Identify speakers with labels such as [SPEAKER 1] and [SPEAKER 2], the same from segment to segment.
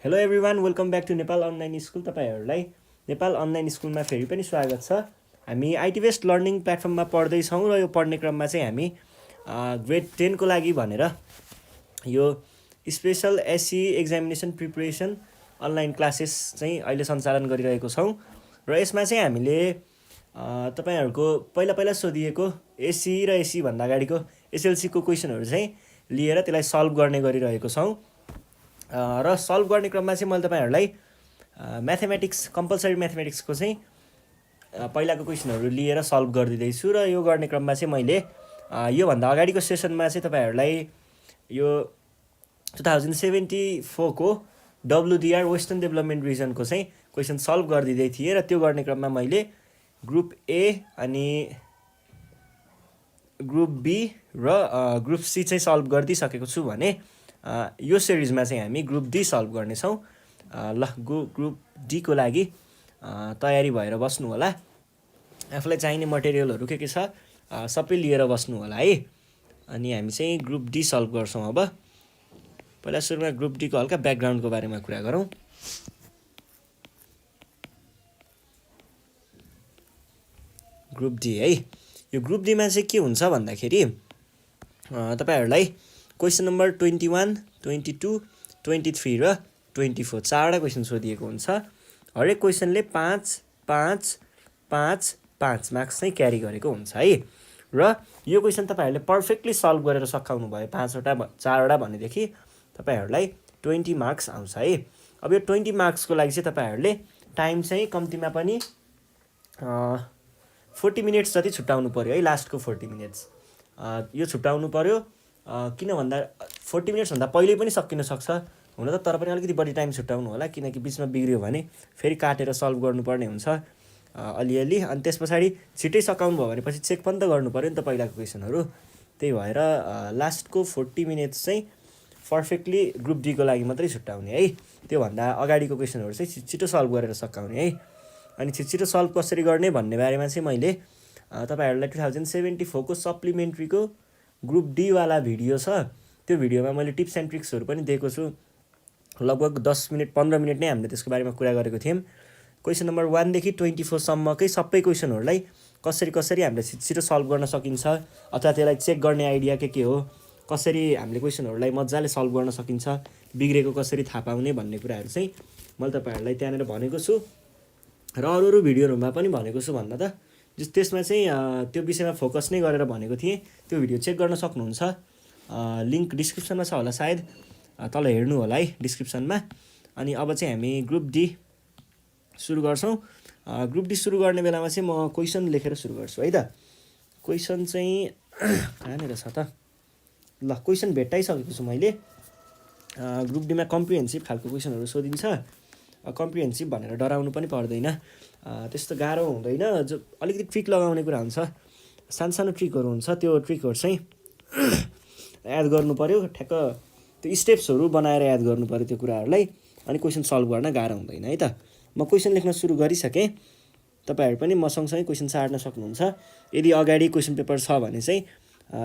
[SPEAKER 1] Hello everyone, welcome back to Nepal online school. तपाईँहरूलाई Nepal online स्कुलमा फेरि पनि स्वागत छ। हामी आइटी बेस्ड लर्निङ प्लेटफर्ममा पढ्दैछौँ र यो पढ्ने क्रममा चाहिँ हामी ग्रेड 10 को लागि भनेर यो स्पेसल एसई एक्जामिनेसन प्रिपरेसन अनलाइन क्लासेस चाहिँ अहिले सञ्चालन गरिरहेको छौँ। र यसमा चाहिँ हामीले तपाईँहरूको पहिला पहिला सोधिएको एसई र एसई भन्दा अगाडिको एसएलसीको क्वेसनहरू चाहिँ लिएर त्यसलाई सल्भ गर्ने गरिरहेको छौँ। र सल्भ गर्ने क्रममा चाहिँ मैले तपाईँहरूलाई म्याथमेटिक्स कम्पलसरी म्याथमेटिक्सको चाहिँ पहिलाको क्वेसनहरू लिएर सल्भ गरिदिँदैछु। र यो गर्ने क्रममा चाहिँ मैले योभन्दा अगाडिको सेसनमा चाहिँ तपाईँहरूलाई यो 2074 को WDR वेस्टर्न डेभलपमेन्ट रिजनको चाहिँ क्वेसन सल्भ गरिदिँदै थिएँ। र त्यो गर्ने क्रममा मैले ग्रुप ए अनि ग्रुप बी र ग्रुप सी चाहिँ सल्भ गरिदिइसकेको छु भने यो सिरिजमा चाहिँ हामी ग्रुप डी सल्भ गर्नेछौँ। ल ग्रुप डीको लागि तयारी भएर बस्नु होला। आफूलाई चाहिने मटेरियलहरू के छ सबै लिएर बस्नु होला है। अनि हामी चाहिँ ग्रुप डी सल्भ गर्छौँ। अब पहिला सुरुमा ग्रुप डीको हल्का ब्याकग्राउन्डको बारेमा कुरा गरौँ। ग्रुप डी है, यो ग्रुप डीमा चाहिँ के हुन्छ भन्दाखेरि तपाईँहरूलाई क्वेसन नम्बर 21, 22, 23 र 24 चारवटा क्वेसन सोधिएको हुन्छ। हरेक क्वेसनले 5 मार्क्स चाहिँ क्यारी गरेको हुन्छ है। र यो क्वेसन तपाईँहरूले पर्फेक्टली सल्भ गरेर सकाउनु भयो 4वटा भनेदेखि तपाईँहरूलाई 20 मार्क्स आउँछ है। अब यो 20 मार्क्सको लागि चाहिँ तपाईँहरूले टाइम चाहिँ कम्तीमा पनि 40 मिनट्स जति छुट्याउनु पऱ्यो है। लास्टको 40 मिनट्स यो छुट्याउनु पऱ्यो। किन भन्दा 40 मिनट्सभन्दा पहिले पनि सकिन सक्छ हुन त, तर पनि अलिकति बढी टाइम छुट्याउनु होला, किनकि बिचमा बिग्रियो भने फेरि काटेर सल्भ गर्नुपर्ने हुन्छ अलिअलि। अनि त्यस पछाडि छिट्टै सकाउनु भयो भने पछि चेक पनि त गर्नु पऱ्यो नि त पहिलाको क्वेसनहरू। त्यही भएर लास्टको 40 मिनट्स चाहिँ पर्फेक्टली ग्रुप डीको लागि मात्रै छुट्याउने है। त्योभन्दा अगाडिको क्वेसनहरू चाहिँ छिटो सल्भ गरेर सकाउने है। अनि छिटो सल्भ कसरी गर्ने भन्ने बारेमा चाहिँ मैले तपाईँहरूलाई 2074 को सप्लिमेन्ट्रीको ग्रुप डीवाला भिडियो छ, त्यो भिडियोमा मैले टिप्स एन्ड ट्रिक्सहरू पनि दिएको छु। लगभग 10 मिनट 15 मिनट नै हामीले त्यसको बारेमा कुरा गरेको थियौँ। क्वेसन नम्बर 1 देखि 24 सम्मकै सबै क्वेसनहरूलाई कसरी हामीले छिटो सल्भ गर्न सकिन्छ अथवा त्यसलाई चेक गर्ने आइडिया के हो, कसरी हामीले क्वेसनहरूलाई मजाले सल्भ गर्न सकिन्छ, बिग्रेको कसरी थाहा पाउने भन्ने कुराहरू चाहिँ मैले तपाईँहरूलाई त्यहाँनिर भनेको छु। र अरू भिडियोहरूमा पनि भनेको छु भन्न त, त्यसमा चाहिँ त्यो विषयमा फोकस नै गरेर भनेको थिएँ। त्यो भिडियो चेक गर्न सक्नुहुन्छ, लिङ्क डिस्क्रिप्सनमा छ होला सायद, तल हेर्नु होला है डिस्क्रिप्सनमा। अनि अब चाहिँ हामी ग्रुप डी सुरु गर्छौँ। ग्रुप डी सुरु गर्ने बेलामा चाहिँ म क्वेसन लेखेर सुरु गर्छु है त। क्वेसन चाहिँ कहाँनिर छ त, ल क्वेसन भेट्टाइसकेको छु मैले। ग्रुप डीमा कम्प्रिहेन्सिभ खालको क्वेसनहरू सोधिन्छ। कम्प्रिहेन्सिभ भनेर डराउनु पनि पर्दैन, त्यस्तो गाह्रो हुँदैन। जो अलिकति ट्रिक लगाउने कुरा हुन्छ, सानो ट्रिकहरू हुन्छ, त्यो ट्रिकहरू चाहिँ याद गर्नु पऱ्यो। ठ्याक्क त्यो स्टेप्सहरू बनाएर याद गर्नु पऱ्यो त्यो कुराहरूलाई। अनि क्वेसन सल्भ गर्न गाह्रो हुँदैन है त। म क्वेसन लेख्न सुरु गरिसकेँ, तपाईँहरू पनि म सँगसँगै क्वेसन सार्न सक्नुहुन्छ। यदि अगाडि क्वेसन पेपर छ भने चाहिँ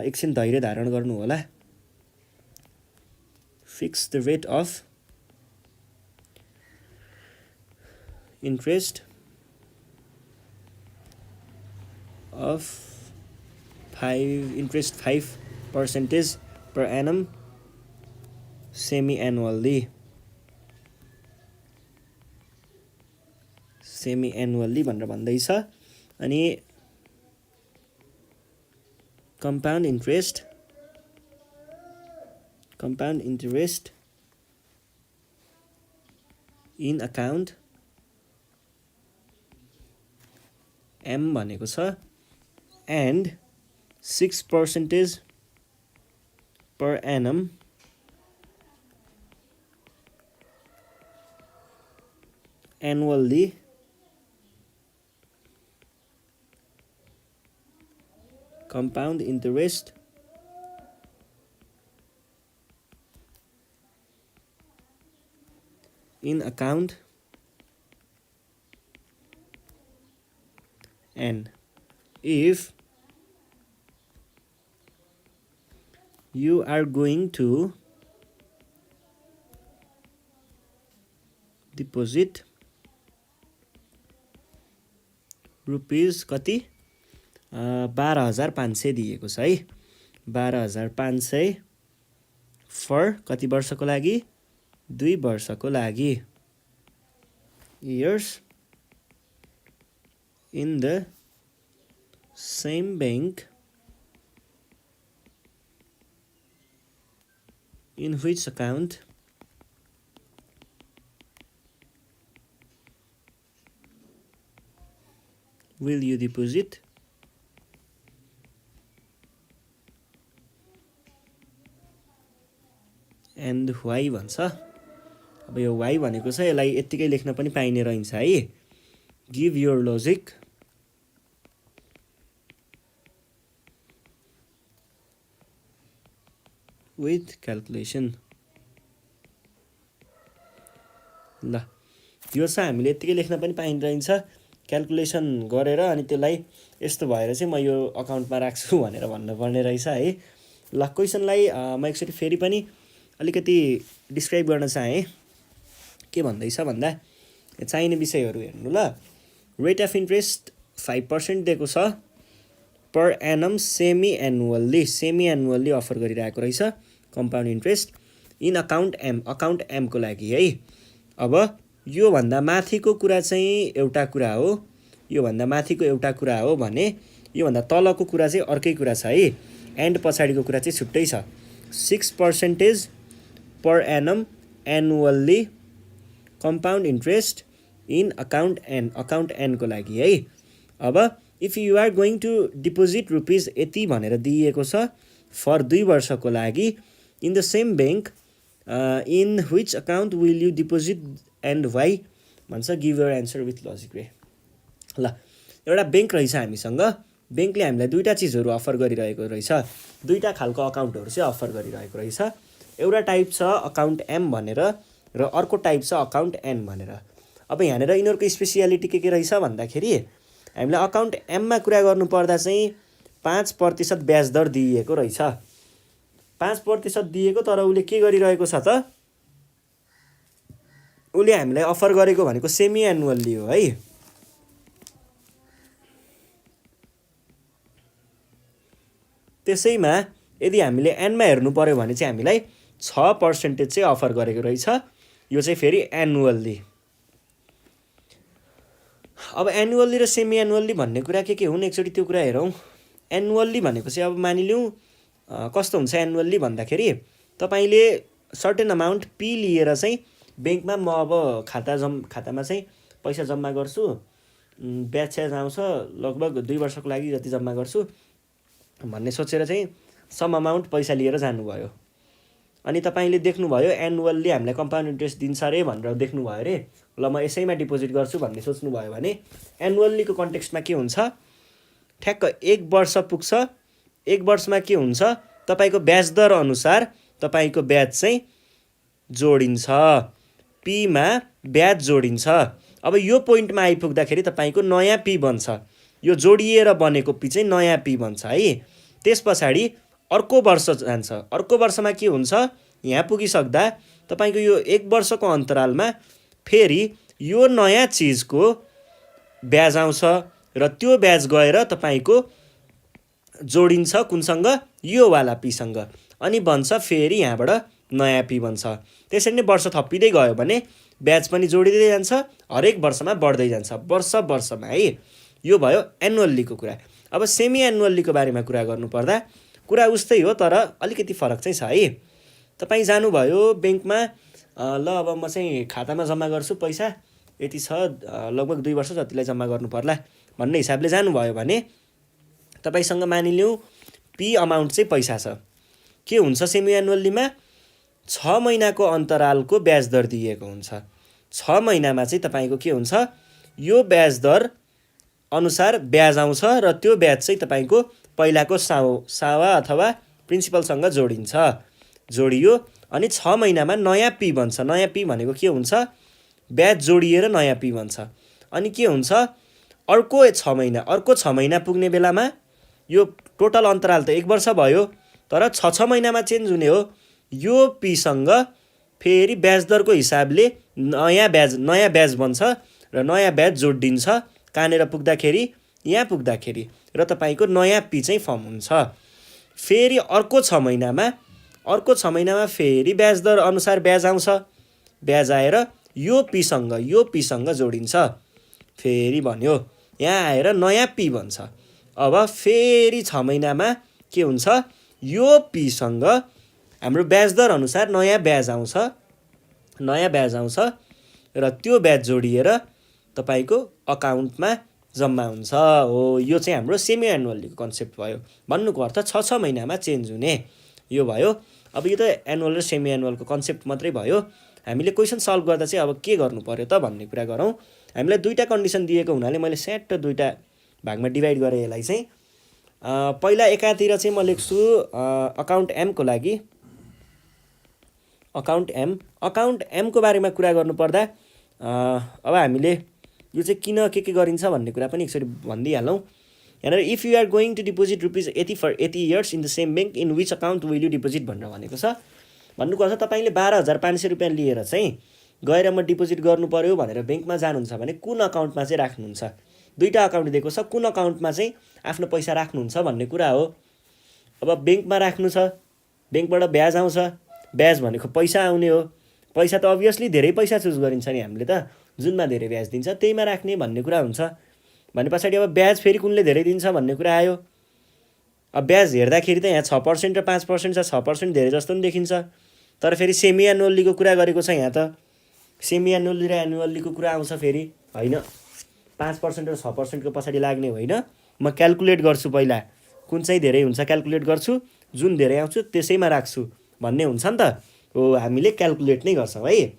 [SPEAKER 1] एकछिन धैर्य धारण गर्नु होला। Fix the rate of interest of 5% per annum semi-annually भनेर भन्दैछ। अनि compound interest in account M भनेको छ and 6% per annum annually compound interest in account N if you are going to deposit rupees कति 12,500 दिएको छ है 12,500 फर कति वर्षको लागि 2 वर्षको लागि years in the same bank in which account will you deposit and why भन्छ अब यो why भनेको छ यसलाई यतिकै लेख्न पनि पाइने रहन्छ है give your logic with calculation ल यो चाहिँ हामीले यतिकै लेख्न पनि पाइने रहन्छ क्याल्कुलेसन गरेर अनि त्यसलाई यस्तो भएर चाहिँ म यो अकाउन्टमा राख्छु भनेर भन्नुपर्ने रहेछ है ल क्वेसनलाई म एकचोटि फेरि पनि अलिकति डिस्क्राइब गर्न चाहे के भन्दैछ भन्दा चाहिने विषयहरू हेर्नु ल रेट अफ इन्ट्रेस्ट 5% दिएको छ per annum semi annually offer गरिरहेको रहेछ compound interest in account M को लागि है अब यो भन्दा माथिको कुरा चाहिँ एउटा कुरा हो यो भन्दा माथिको एउटा कुरा हो भने यो भन्दा तलको कुरा चाहिँ अर्कै कुरा छ है एन्ड पछाडीको कुरा चाहिँ छुट्टै छ 6% per annum annually compound interest in account N को लागि है अब if you are going to deposit rupees यति भनेर दिएको छ फर 2 वर्षको लागि in the same bank in which account will you deposit and why भन्छ give your answer with logic रे ल एउटा ब्याङ्क रहेछ हामीसँग ब्याङ्कले हामीलाई दुईवटा चिजहरू अफर गरिरहेको रहेछ दुईवटा खालको अकाउन्टहरू चाहिँ अफर गरिरहेको रहेछ एउटा टाइप छ अकाउन्ट एम भनेर र अर्को टाइप छ अकाउन्ट एन भनेर अब यहाँनिर यिनीहरूको स्पेसियालिटी के रहेछ भन्दाखेरि हामीलाई अकाउन्ट एममा कुरा गर्नु पर्दा चाहिँ 5% ब्याज दर दिएको रहेछ 5% दिएको तर उसले के गरिरहेको छ त उसले हामीलाई अफर गरेको भनेको सेमी एनुअल्ली हो है त्यसैमा यदि हामीले एनमा हेर्नु पर्यो भने चाहिँ हामीलाई 6% चाहिँ अफर गरेको रहेछ यो चाहिँ फेरि एनुअल्ली अब एनुअल्ली र सेमी एनुअल्ली भन्ने कुरा के हुन् एकचोटि त्यो कुरा हेरौँ एनुअल्ली भनेको चाहिँ अब मानिलिउँ कस्तो हुन्छ एनुअल्ली भन्दाखेरि तपाईले सर्टेन अमाउन्ट पी लिएर चाहिँ ब्याङ्कमा म अब खातामा चाहिँ पैसा जम्मा गर्छु ब्याज स्याज आउँछ लगभग 2 वर्षको लागि जति जम्मा गर्छु भन्ने सोचेर चाहिँ सम अमाउन्ट पैसा लिएर जानुभयो अनि तपाईले देख्नुभयो एनुअल्ली हामीलाई कम्पाउन्ड इन्ट्रेस्ट दिन्छ रे भनेर देख्नुभयो रे ल म यसैमा डिपोजिट गर्छु भन्ने सोच्नुभयो भने एनुअल्लीको कन्टेक्स्टमा के हुन्छ ठ्याक्क 1 वर्ष पुग्छ 1 वर्षमा के हुन्छ तपाईको ब्याज दर अनुसार तपाईको ब्याज चाहिँ जोडिन्छ पी मा ब्याज जोडिन्छ अब यो पोइन्टमा आइपुग्दाखेरि तपाईको नयाँ पी बन्छ यो जोडिएर बनेको पी चाहिँ नयाँ पी बन्छ है त्यसपछाडी अर्को वर्ष जान्छ अर्को वर्षमा के हुन्छ यहाँ पुगिसक्दा तपाईको यो 1 वर्षको अन्तरालमा फेरि यो नयाँ चीजको ब्याज आउँछ र त्यो ब्याज गएर तपाईको जोडिन्छ कुनसँग यो वाला पी सँग अनि बन्छ फेरि यहाँबाट नयाँ पी बन्छ त्यसरी नै वर्ष थपिँदै गयो भने ब्याज पनि जोडिँदै जान्छ हरेक वर्षमा बढ्दै जान्छ वर्षमा है यो भयो एनुअल्लीको कुरा अब सेमी एनुअल्लीको बारेमा कुरा गर्नुपर्दा कुरा उस्तै हो तर अलिकति फरक चाहिँ छ है तपाई जानुभयो ब्याङ्कमा ल अब म चाहिँ खातामा जम्मा गर्छु पैसा यति छ लगभग 2 वर्ष जतिलाई जम्मा गर्नु पर्ला भन्ने हिसाबले जानुभयो भने तपाईसँग मानिलिउँ पी अमाउन्ट चाहिँ पैसा छ के हुन्छ सेमी एनुअल्लीमा 6 महिनाको अन्तरालको ब्याज दर दिएको हुन्छ 6 महिनामा चाहिँ तपाईको के हुन्छ यो ब्याज दर अनुसार ब्याज आउँछ र त्यो ब्याज चाहिँ तपाईको पहिलाको सावा अथवा प्रिन्सिपलसँग जोडियो अनि 6 महिनामा नयाँ पी बन्छ नयाँ पी भनेको के हुन्छ ब्याज जोडिएर नयाँ पी बन्छ अनि के हुन्छ अर्को 6 महिना पुग्ने बेलामा यो टोटल अन्तराल त 1 वर्ष भयो तर 6 महिनामा चेन्ज हुने हो यो पी सँग फेरि ब्याज दरको हिसाबले नयाँ ब्याज बन्छ र नयाँ ब्याज जोडिन्छ कहाँनिर पुग्दाखेरि यहाँ पुग्दाखेरि र तपाईँको नयाँ पी चाहिँ फर्म हुन्छ। फेरि अर्को 6 महिनामा फेरि ब्याज दर अनुसार ब्याज आउँछ। ब्याज आएर यो पीसँग जोडिन्छ। फेरि भन्यो यहाँ आएर नयाँ पी बन्छ। अब फेरि 6 महिनामा के हुन्छ, यो पीसँग हाम्रो ब्याज दर अनुसार नयाँ ब्याज आउँछ र त्यो ब्याज जोडिएर तपाईँको अकाउन्टमा जम्मा हुन्छ। हो, यो चाहिँ हाम्रो सेमी एनुअलीको कन्सेप्ट भयो। भन्नुको अर्थ 6 महिनामा चेन्ज हुने यो भयो। अब यो त एनुअल र सेमी एनुअलको कन्सेप्ट मात्रै भयो। हामीले क्वेसन सल्भ गर्दा चाहिँ अब के गर्नु पर्यो त भन्ने कुरा गरौँ। हामीलाई दुईवटा कन्डिसन दिएको हुनाले मैले स्याट दुईवटा भागमा डिभाइड गरेँ यसलाई चाहिँ। पहिला एकातिर चाहिँ म लेख्छु अकाउन्ट एमको लागि अकाउन्ट एमको बारेमा कुरा गर्नुपर्दा अब हामीले यो चाहिँ किन के गरिन्छ भन्ने कुरा पनि एकचोटि भनिदिइहालौँ। यहाँनिर if you are going to deposit ₹80 for 80 years in the same bank in which account will you deposit भनेर भनेको छ। भन्नुको अर्थ तपाईँले 12,500 रुपियाँ लिएर चाहिँ गएर म डिपोजिट गर्नु पर्यो भनेर ब्याङ्कमा जानुहुन्छ भने कुन अकाउन्टमा चाहिँ राख्नुहुन्छ। दुईवटा अकाउन्ट दिएको छ, कुन अकाउन्टमा चाहिँ आफ्नो पैसा राख्नुहुन्छ भन्ने कुरा हो। अब ब्याङ्कमा राख्नु छ, ब्याङ्कबाट ब्याज आउँछ। ब्याज भनेको पैसा आउने हो। पैसा त अभियसली धेरै पैसा चुज गरिन्छ नि हामीले त, जुनमा धेरै ब्याज दिन्छ त्यहीमा राख्ने भन्ने कुरा हुन्छ। भने पछाडि अब ब्याज फेरि कुनले धेरै दिन्छ भन्ने कुरा आयो। अब ब्याज हेर्दाखेरि त यहाँ 6% र 5% छ, 6% धेरै जस्तो पनि देखिन्छ। तर फेरि सेमी एनुअल्लीको कुरा गरेको छ यहाँ त। सेमी एनुअल्ली र एनुअल्लीको कुरा आउँछ फेरि, होइन 5% र 6%को पछाडि लाग्ने होइन। म क्यालकुलेट गर्छु, पहिला कुन चाहिँ धेरै हुन्छ क्यालकुलेट गर्छु, जुन धेरै आउँछु त्यसैमा राख्छु भन्ने हुन्छ नि त। हो, हामीले क्यालकुलेट नै गर्छौँ है।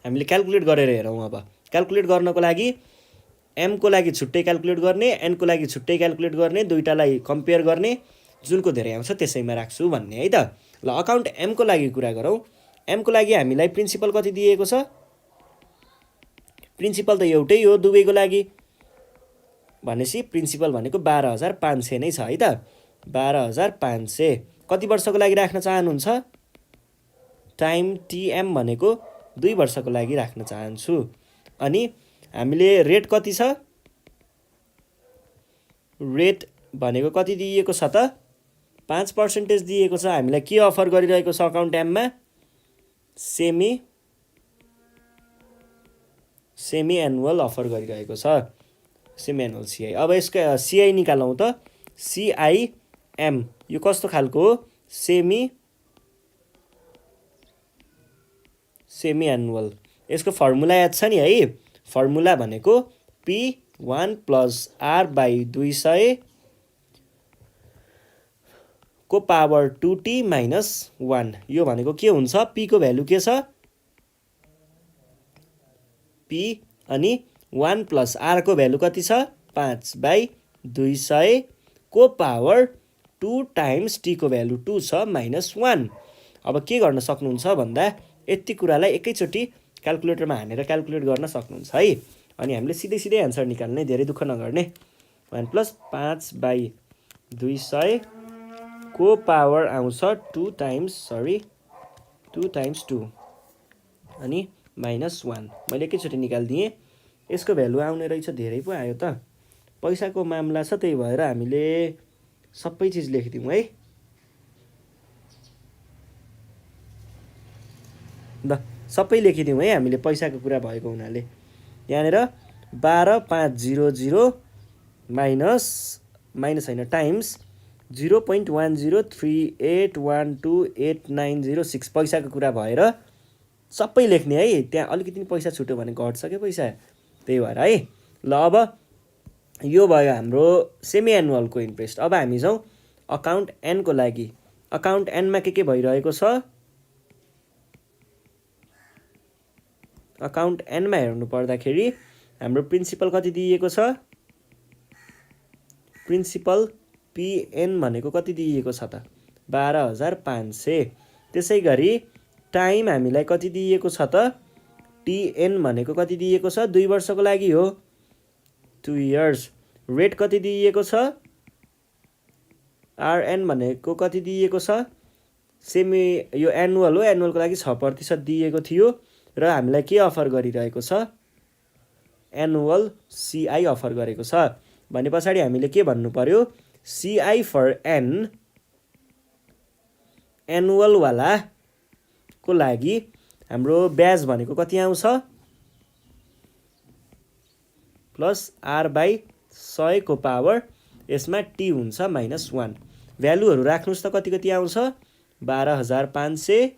[SPEAKER 1] हामीले क्यालकुलेट गरेर हेरौँ। अब क्यालकुलेट गर्नको लागि एमको लागि छुट्टै क्यालकुलेट गर्ने, एनको लागि छुट्टै क्यालकुलेट गर्ने, दुईटालाई कम्पेयर गर्ने, जुनको धेरै आउँछ त्यसैमा राख्छु भन्ने है त। ल अकाउन्ट एमको लागि कुरा गरौँ। एमको लागि हामीलाई प्रिन्सिपल कति दिएको छ? प्रिन्सिपल त एउटै हो दुवैको लागि। भनेपछि प्रिन्सिपल भनेको 12,500 नै छ है त। 12,500 कति वर्षको लागि राख्न चाहनुहुन्छ? टाइम टिएम भनेको 2 वर्षको लागि राख्न चाहन्छु। अनि हामीले रेट कति छ? रेट भनेको कति दिएको छ त? 5% दिएको छ। हामीलाई के अफर गरिरहेको छ अकाउन्ट एममा? सेमी एनुअल अफर गरिरहेको छ। Semi annual CI. अब यसको सिआई निकालौँ त। सिआइएम यो कस्तो खालको हो? Semi annual. यसको फर्मुला याद छ नि है। फर्मुला भनेको P1 + R/200 को पावर 2t - 1। यो भनेको के हुन्छ? p को भ्यालु के छ? p अनि 1 + r को भ्यालु कति छ? 5/200 को पावर 2 टाइम्स t को भ्यालु 2 छ -1। अब के गर्न सक्नुहुन्छ भन्दा यति कुरालाई एकैचोटि क्यालकुलेटरमा हानेर क्यालकुलेट गर्न सक्नुहुन्छ है। अनि हामीले सिधै एन्सर निकाल्ने, धेरै दुःख नगर्ने। 1 + 5/200 को पावर आउँछ 2 टाइम्स 2 अनि -1। मैले एकैचोटि निकालिदिएँ। यसको भ्यालु आउने रहेछ, धेरै पो आयो त। पैसाको मामला छ, त्यही भएर हामीले सबै चिज लेखिदिउँ है। ल सबै लेखिदिउँ है हामीले, पैसाको कुरा भएको हुनाले। यहाँनिर 12,500 माइनस होइन टाइम्स 0.1038128906 पैसाको कुरा भएर सबै लेख्ने है। त्यहाँ अलिकति पैसा छुट्यो भने घट्छ क्या पैसा, त्यही भएर है। ल अब यो भयो हाम्रो सेमी एनुअलको इन्ट्रेस्ट। अब हामी जाउँ अकाउन्ट एनको लागि। अकाउन्ट एनमा के भइरहेको छ? अकाउन्ट एनमा हेर्नु पर्दाखेरि हाम्रो प्रिन्सिपल कति दिएको छ? प्रिन्सिपल पिएन भनेको कति दिएको छ त? 12,500। त्यसै गरी टाइम हामीलाई कति दिएको छ त? टिएन भनेको कति दिएको छ? 2 वर्षको लागि हो, 2 इयर्स। रेट कति दिएको छ? आरएन भनेको कति दिएको छ? सेमी यो एनुअल हो, एनुअलको लागि 6% दिएको थियो र हामीलाई के अफर गरिरहेको छ, एनुअल CI अफर गरेको छ भने पछाडि हामीले के भन्नु पर्यो, CI फर एन एनुअलवाला को लागि हाम्रो ब्याज भनेको कति आउँछ, प्लस R/100 को पावर यसमा T हुन्छ -1। भ्यालुहरू राख्नुहोस् त कति कति आउँछ, 12,500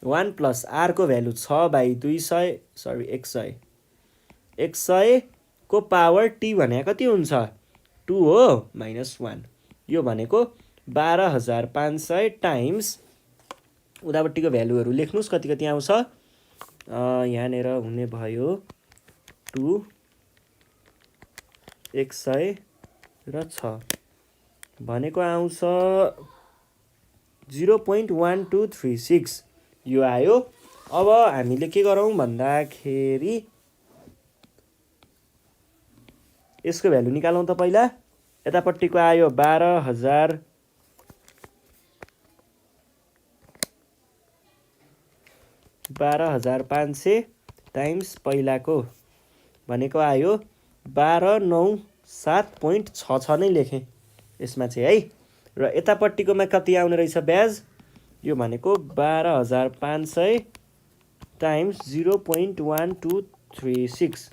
[SPEAKER 1] 1 प्लस R को भ्यालु 6/200 100 को पावर T भने कति हुन्छ, 2 हो -1। यो भनेको 12,500 टाइम्स उतापट्टिको भ्यालुहरू लेख्नुहोस् कति कति आउँछ, यहाँनिर हुने भयो 2 100 र 6 भनेको आउँछ 0.1236 यो आयो। अब हामीले के गरौँ भन्दाखेरि यसको भ्यालु निकालौँ त पहिला। यतापट्टिको आयो 12,500 टाइम्स पहिलाको भनेको आयो 1297.66 नै लेखेँ यसमा चाहिँ है। र यतापट्टिकोमा कति आउने रहेछ ब्याज, यो भनेको 12,500 टाइम्स 0.1236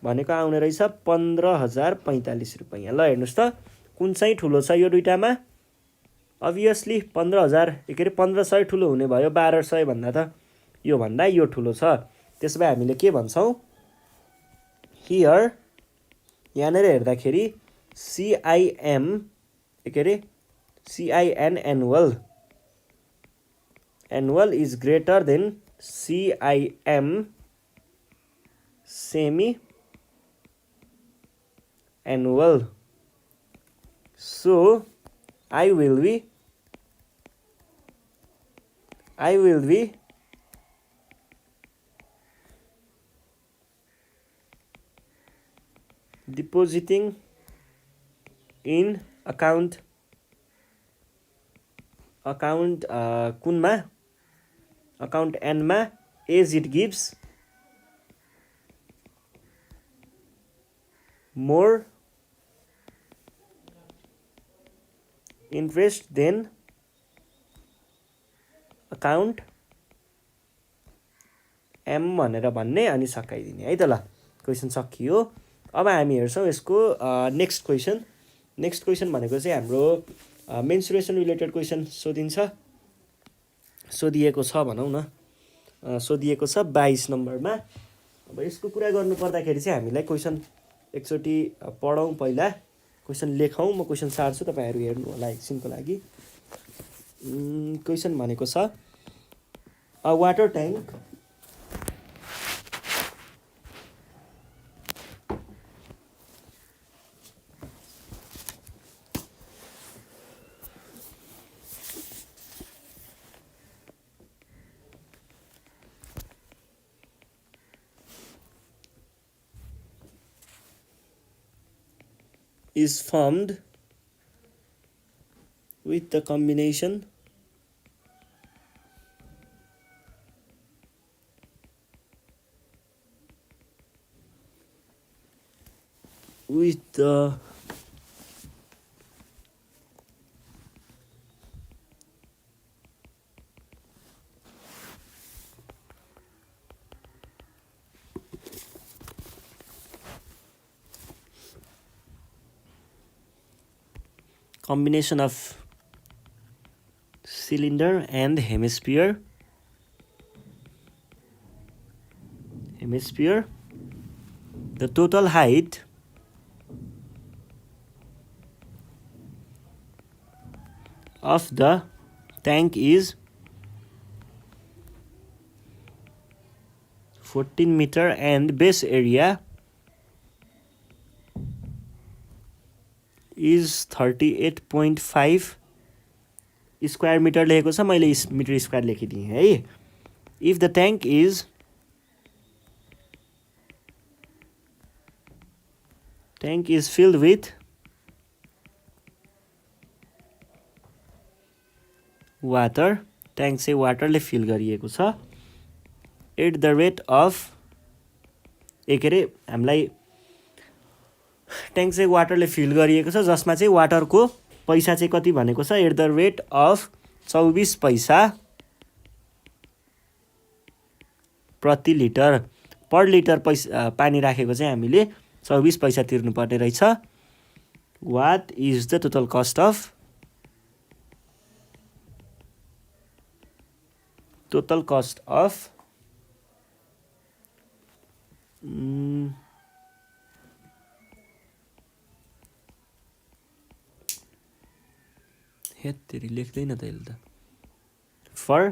[SPEAKER 1] भनेको आउने रहेछ 15,045 रुपैयाँ। ल हेर्नुहोस् त कुन चाहिँ ठुलो छ यो दुइटामा, अभियसली 15,000 ठुलो हुने भयो 1,200 भन्दा त यो भन्दा यो ठुलो छ। त्यसो भए हामीले के भन्छौँ, हियर यहाँनिर हेर्दाखेरि CIN annual is greater than CIM semi annual, so I will be depositing in account कुनमा, account N मा as it gives more interest than account M भनेर भन्ने अनि सकाइदिने है त। ल क्वेसन सकियो। अब हामी हेर्छौँ यसको नेक्स्ट क्वेसन भनेको चाहिँ हाम्रो मेन्सुरेसन रिलेटेड क्वेसन सोधिएको छ भनौँ न, सोधिएको छ 22 नम्बरमा। अब यसको कुरा गर्नु पर्दाखेरि चाहिँ हामीलाई क्वेसन एकचोटि पढौँ, पहिला क्वेसन लेखौँ, म क्वेसन सार्छु तपाईँहरू हेर्नु होला एकछिनको लागि। क्वेसन भनेको छ a water tank is formed with the combination combination of cylinder and hemisphere. The total height of the tank is 14 meter and base area is 38.5 square metre लेखेको छ, मैले मिटर स्क्वायर लेखिदिएँ है। If the tank is filled with water tank चाहिँ वाटरले feel गरिएको छ at the rate of के अरे हामीलाई ट्याङ्क चाहिँ वाटरले फिल गरिएको छ जसमा चाहिँ वाटरको पैसा चाहिँ कति भनेको छ एट द रेट अफ 24 पैसा प्रति लिटर पर लिटर पैसा पानी राखेको चाहिँ हामीले 24 पैसा तिर्नुपर्ने रहेछ what is the total cost of हेत्तेरी लेख्दैन त यसले त फर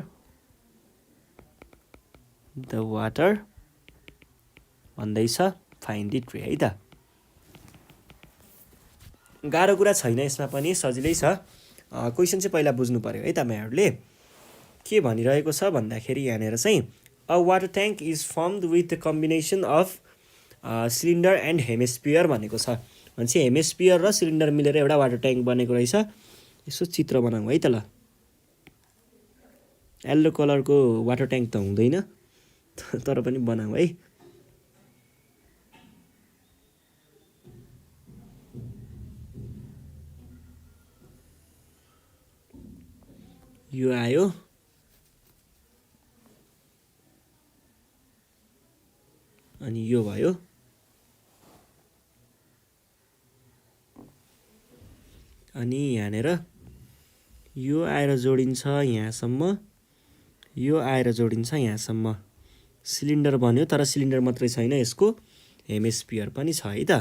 [SPEAKER 1] द वाटर भन्दैछ फाइन्ड इट है त गाह्रो कुरा छैन यसमा पनि सजिलै छ क्वेसन चाहिँ पहिला बुझ्नु पर्यो है तपाईँहरूले के भनिरहेको छ भन्दाखेरि यहाँनिर चाहिँ a water tank is firmed with the combination of cylinder and hemisphere भनेको छ भनेपछि हेमिस्फियर र सिलिन्डर मिलेर एउटा वाटर ट्याङ्क बनेको रहेछ यसो चित्र बनाऊँ है त ल येल्लो कलरको वाटर ट्याङ्क त हुँदैन तर पनि बनाऊँ है यो आयो अनि यो भयो अनि यहाँनिर यो आएर जोडिन्छ यहाँसम्म यो आएर जोडिन्छ यहाँसम्म सिलिन्डर बन्यो तर सिलिन्डर मात्रै छैन यसको हेमिस्फियर पनि छ है त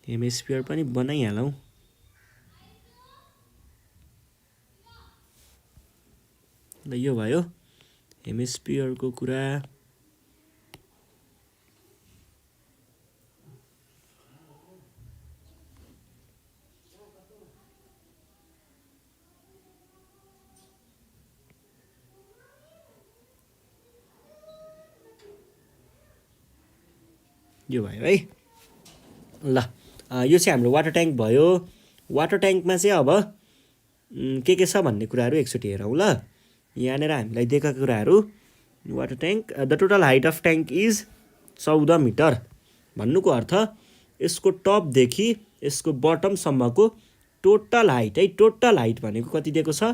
[SPEAKER 1] हेमिस्फियर पनि बनाइहालौँ ल यो भयो हेमिस्फियरको कुरा यो भयो है ल यो चाहिँ हाम्रो वाटर ट्याङ्क भयो वाटर ट्याङ्कमा चाहिँ अब के छ भन्ने कुराहरू एकचोटि हेरौँ ल यहाँनिर हामीलाई दिएका कुराहरू water tank the total height of tank is 14 metre भन्नुको अर्थ यसको टपदेखि यसको बटमसम्मको टोटल हाइट है टोटल हाइट भनेको कति दिएको छ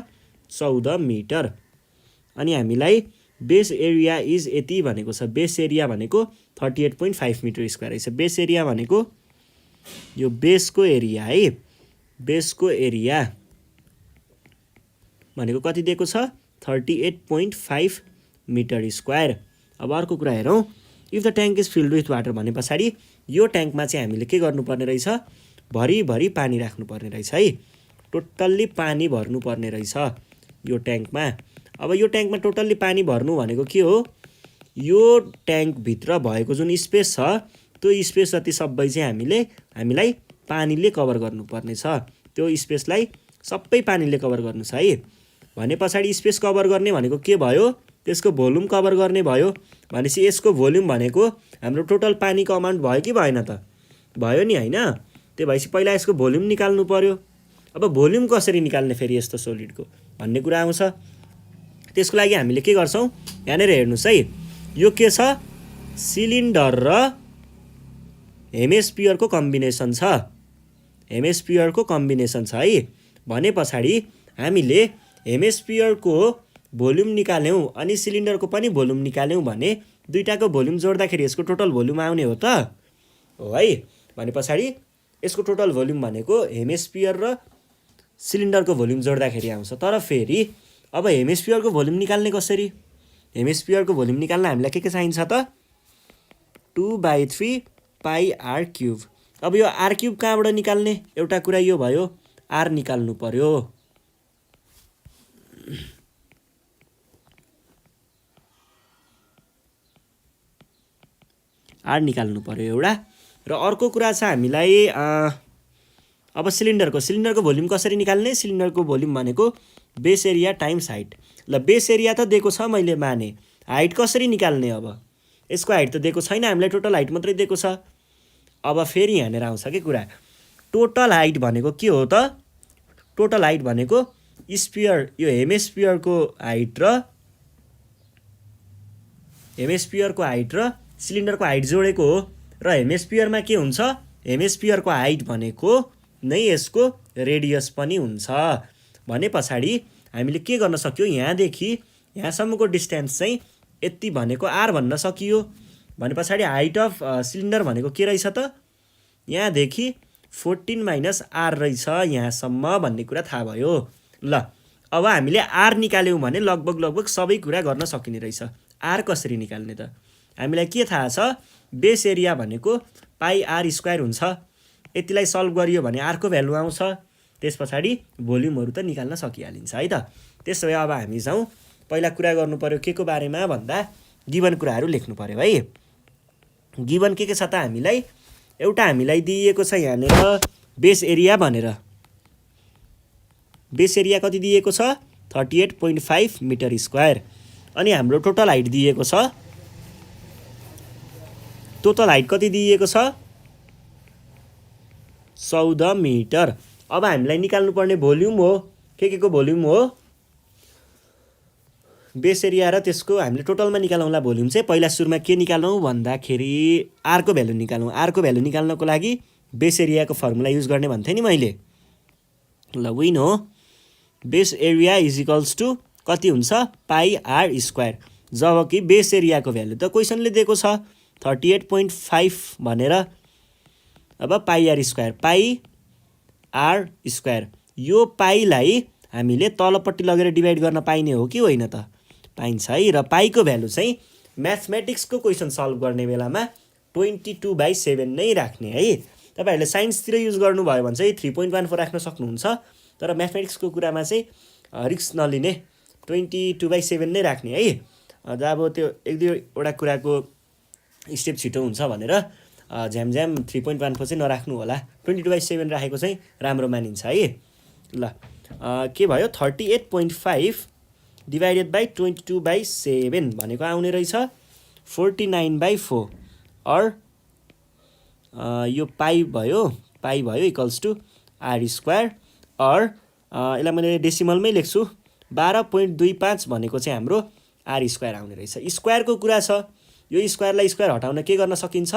[SPEAKER 1] 14 मिटर अनि हामीलाई बेस एरिया इज यति भनेको छ बेस एरिया भनेको 38.5 मिटर स्क्वायर रहेछ बेस एरिया भनेको यो बेसको एरिया है बेसको एरिया भनेको कति दिएको छ 38.5 मिटर स्क्वायर अब अर्को कुरा हेरौँ if the tank is filled with water भने पछाडि यो ट्याङ्कमा चाहिँ हामीले के गर्नुपर्ने रहेछ भरिभरि पानी राख्नुपर्ने रहेछ है टोटल्ली पानी भर्नुपर्ने रहेछ यो ट्याङ्कमा अब यो ट्याङ्कमा टोटल्ली पानी भर्नु भनेको के हो यो ट्याङ्कभित्र भएको जुन स्पेस छ त्यो स्पेस जति सबै चाहिँ हामीलाई पानीले कभर गर्नुपर्ने छ त्यो स्पेसलाई सबै पानीले कभर गर्नु छ है भने पछाडि स्पेस कभर गर्ने भनेको के भयो त्यसको भोल्युम कभर गर्ने भयो भनेपछि यसको भोल्युम भनेको हाम्रो टोटल पानीको अमाउन्ट भयो कि भएन त भयो नि हैन त्यो भएपछि पहिला यसको भोल्युम निकाल्नु पर्यो अब भोल्युम कसरी निकाल्ने फेरि यस्तो सोलिडको भन्ने कुरा आउँछ त्यसको लागि हामीले के गर्छौँ यहाँनिर हेर्नुस् है यो के छ सिलिन्डर र हेमिस्फियरको कम्बिनेसन छ हेमिस्फियरको कम्बिनेसन छ है भने पछाडि हामीले हेमिस्फियरको भोल्युम निकाल्यौँ अनि सिलिन्डरको पनि भोल्युम निकाल्यौँ भने दुईटाको भोल्युम जोड्दाखेरि यसको टोटल भोल्युम आउने हो त हो है भने पछाडि यसको टोटल भोल्युम भनेको हेमिस्फियर र सिलिन्डरको भोल्युम जोड्दाखेरि आउँछ तर फेरि अब हेमिस्फियरको भोल्युम निकाल्ने कसरी हेमिस्फियरको भोल्युम निकाल्न हामीलाई के चाहिन्छ त 2/3 पाई आर क्युब अब यो आर क्युब कहाँबाट निकाल्ने एउटा कुरा यो भयो आर निकाल्नु पर्यो आर निकाल्नु पर्यो एउटा र अर्को कुरा छ हामीलाई अब सिलिन्डरको भोल्युम कसरी निकाल्ने सिलिन्डरको भोल्युम भनेको बेस एरिया टाइम्स हाइट ल बेस एरिया त दिएको छ मैले माने हाइट कसरी निकाल्ने अब यसको हाइट त दिएको छैन हामीलाई टोटल हाइट मात्रै दिएको छ अब फेरि यहाँनिर आउँछ के कुरा, टोटल हाइट भनेको के हो त? टोटल हाइट भनेको स्फियर, यो हेमिस्फियरको हाइट र सिलिन्डरको हाइट जोडेको हो। र हेमिस्फियरमा के हुन्छ? हेमिस्फियरको हाइट भनेको नै यसको रेडियस पनि हुन्छ। भने पछाडि हामीले के गर्न सक्यो, यहाँदेखि यहाँसम्मको डिस्टेन्स चाहिँ यति भनेको आर भन्न सकियो। भने पछाडि हाइट अफ सिलिन्डर भनेको के रहेछ त? यहाँदेखि 14 माइनस आर रहेछ यहाँसम्म भन्ने कुरा थाहा भयो। ल अब हामीले आर निकाल्यौँ भने लगभग सबै कुरा गर्न सकिने रहेछ। आर कसरी निकाल्ने त? हामीलाई के थाहा छ? बेस एरिया भनेको पाई आर स्क्वायर हुन्छ। यतिलाई सल्भ गरियो भने आरको भ्यालु आउँछ। त्यस पछाडि भोल्युमहरू त निकाल्न सकिहालिन्छ है त। त्यसो भए अब हामी जाउँ, पहिला कुरा गर्नु पर्यो के को बारेमा भन्दा गिभन कुराहरू लेख्नु पर्यो है। गिभन के छ त हामीलाई? एउटा हामीलाई दिइएको छ यहाँनिर बेस एरिया भनेर। बेस एरिया कति दिएको छ? 38.5 मिटर स्क्वायर। अनि हाम्रो टोटल हाइट दिएको छ। टोटल हाइट कति दिएको छ? 14 मिटर। अब हामीलाई निकाल्नु पर्ने भोल्युम हो। के को भोल्युम हो? बेस एरिया र त्यसको हामीले टोटलमा निकालौँला भोल्युम चाहिँ। पहिला सुरुमा के निकालौँ भन्दाखेरि आरको भ्यालु निकालौँ। आरको भ्यालु निकाल्नको लागि बेस एरियाको फर्मुला युज गर्ने भन्थेँ नि मैले। ल विन हो, base area is equals to कति हुन्छ? Pi r square. जबकि बेस एरियाको भ्यालु त क्वेसनले दिएको छ 38.5 भनेर। अब pi r square, pi r square, यो पाईलाई हामीले तलपट्टि लगेर डिभाइड गर्न पाइने हो कि होइन त? पाइन्छ है। र पाईको भ्यालु चाहिँ म्याथमेटिक्सको क्वेसन सल्भ गर्ने बेलामा 22/7 नै राख्ने है। तपाईँहरूले साइन्सतिर युज गर्नुभयो भने चाहिँ 3.14 राख्न सक्नुहुन्छ। तर म्याथमेटिक्सको कुरामा चाहिँ रिस्क नलिने, 22/7 नै राख्ने है। अब त्यो एक दुईवटा कुराको स्टेप छिटो हुन्छ भनेर झ्यामझ्याम 3.14 चाहिँ नराख्नु होला। 22/7 राखेको चाहिँ राम्रो मानिन्छ है। ल के भयो? 38.5 डिभाइडेड बाई 22/7 भनेको आउने रहेछ 49/4। अर यो पाई भयो equals to R square. Or यसलाई मैले डेसिमलमै लेख्छु, 12.25 भनेको चाहिँ हाम्रो आर स्क्वायर आउने रहेछ। स्क्वायरको कुरा छ, यो स्क्वायरलाई स्क्वायर हटाउन के गर्न सकिन्छ?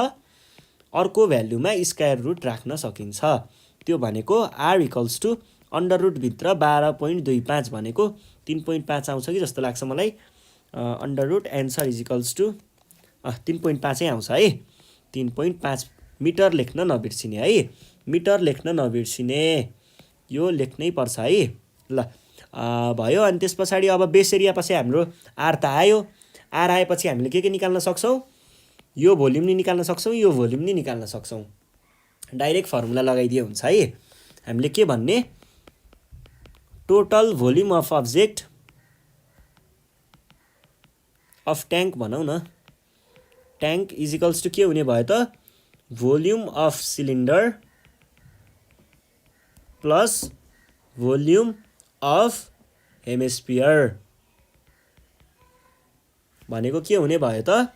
[SPEAKER 1] अर्को भ्यालुमा स्क्वायर रुट राख्न सकिन्छ। त्यो भनेको आर इक्वल्स टु अन्डर रुटभित्र 12.25 भनेको 3.5 आउँछ कि जस्तो लाग्छ मलाई। Under root answer is equals to 3.5 आउँछ है। 3.5 मिटर लेख्न नबिर्सिने है। मिटर लेख्न नबिर्सिने, यो लेख्नै पर्छ है। ल भयो। अनि त्यस पछाडि अब बेस एरिया पछि हाम्रो आर त आयो। आर आएपछि हामीले के निकाल्न सक्छौँ? यो भोल्युम नि निकाल्न सक्छौँ, यो भोल्युम नि निकाल्न सक्छौँ। डाइरेक्ट फर्मुला लगाइदिए हुन्छ है। हामीले के भन्ने? Total volume of object of tank भनौँ न, ट्याङ्क इज इक्वल्स टु के हुने भयो त? Volume of cylinder plus volume of hemisphere भनेको के हुने भयो त?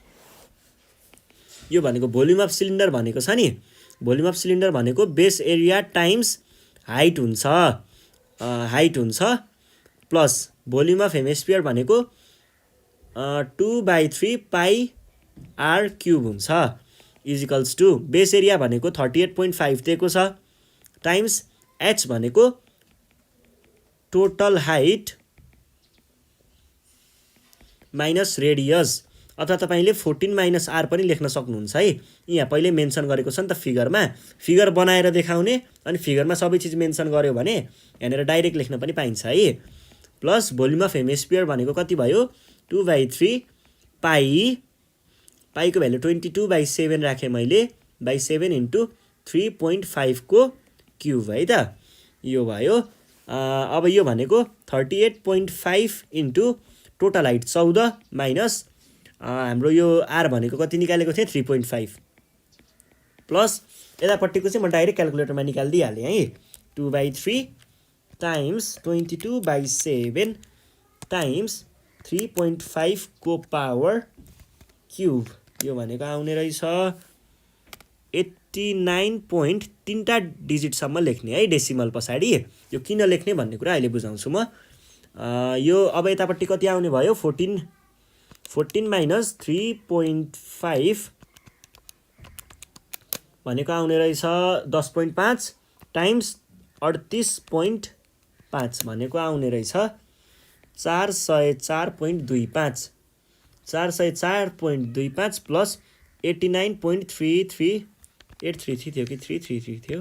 [SPEAKER 1] यो भनेको भोल्युम अफ सिलिन्डर भनेको छ नि, भोल्युम अफ सिलिन्डर भनेको बेस एरिया टाइम्स हाइट हुन्छ प्लस भोल्युम अफ हेमिस्फियर भनेको 2/3 पाई आर क्युब हुन्छ is equals to base area भनेको 38.5 दिएको छ टाइम्स एच भनेको टोटल हाइट माइनस रेडियस, अथवा तपाईँले 14 माइनस आर पनि लेख्न सक्नुहुन्छ है। यहाँ पहिले मेन्सन गरेको छ नि त फिगरमा, फिगर बनाएर देखाउने अनि फिगरमा सबै चिज मेन्सन गर्यो भने यहाँनिर डाइरेक्ट लेख्न पनि पाइन्छ है। प्लस भोल्युम अफ हेमिस्फियर भनेको कति भयो? 2/3 पाईको भ्यालु 22/7 राखेँ मैले, बाई 7 इन्टु 3.5 को क्युब है त, यो भयो। अब यो भनेको 38.5 इन्टु टोटल हाइट 14 माइनस हाम्रो यो आर भनेको कति निकालेको थिएँ? 3.5 प्लस यतापट्टिको चाहिँ म डाइरेक्ट क्यालकुलेटरमा निकालिदिइहालेँ है। 2/3 टाइम्स 22/7 टाइम्स 3.5 को पावर क्युब, यो भनेको आउने रहेछ 89.3टा डिजिटसम्म लेख्ने है डेसिमल पछाडि। यो किन लेख्ने भन्ने कुरा अहिले बुझाउँछु म। यो अब यतापट्टि कति आउने भयो 14 माइनस 3.5 भनेको आउने रहेछ 10.5 टाइम्स 38.5 भनेको आउने रहेछ 404.25 404.25 प्लस 89.33 थियो कि 333 थियो,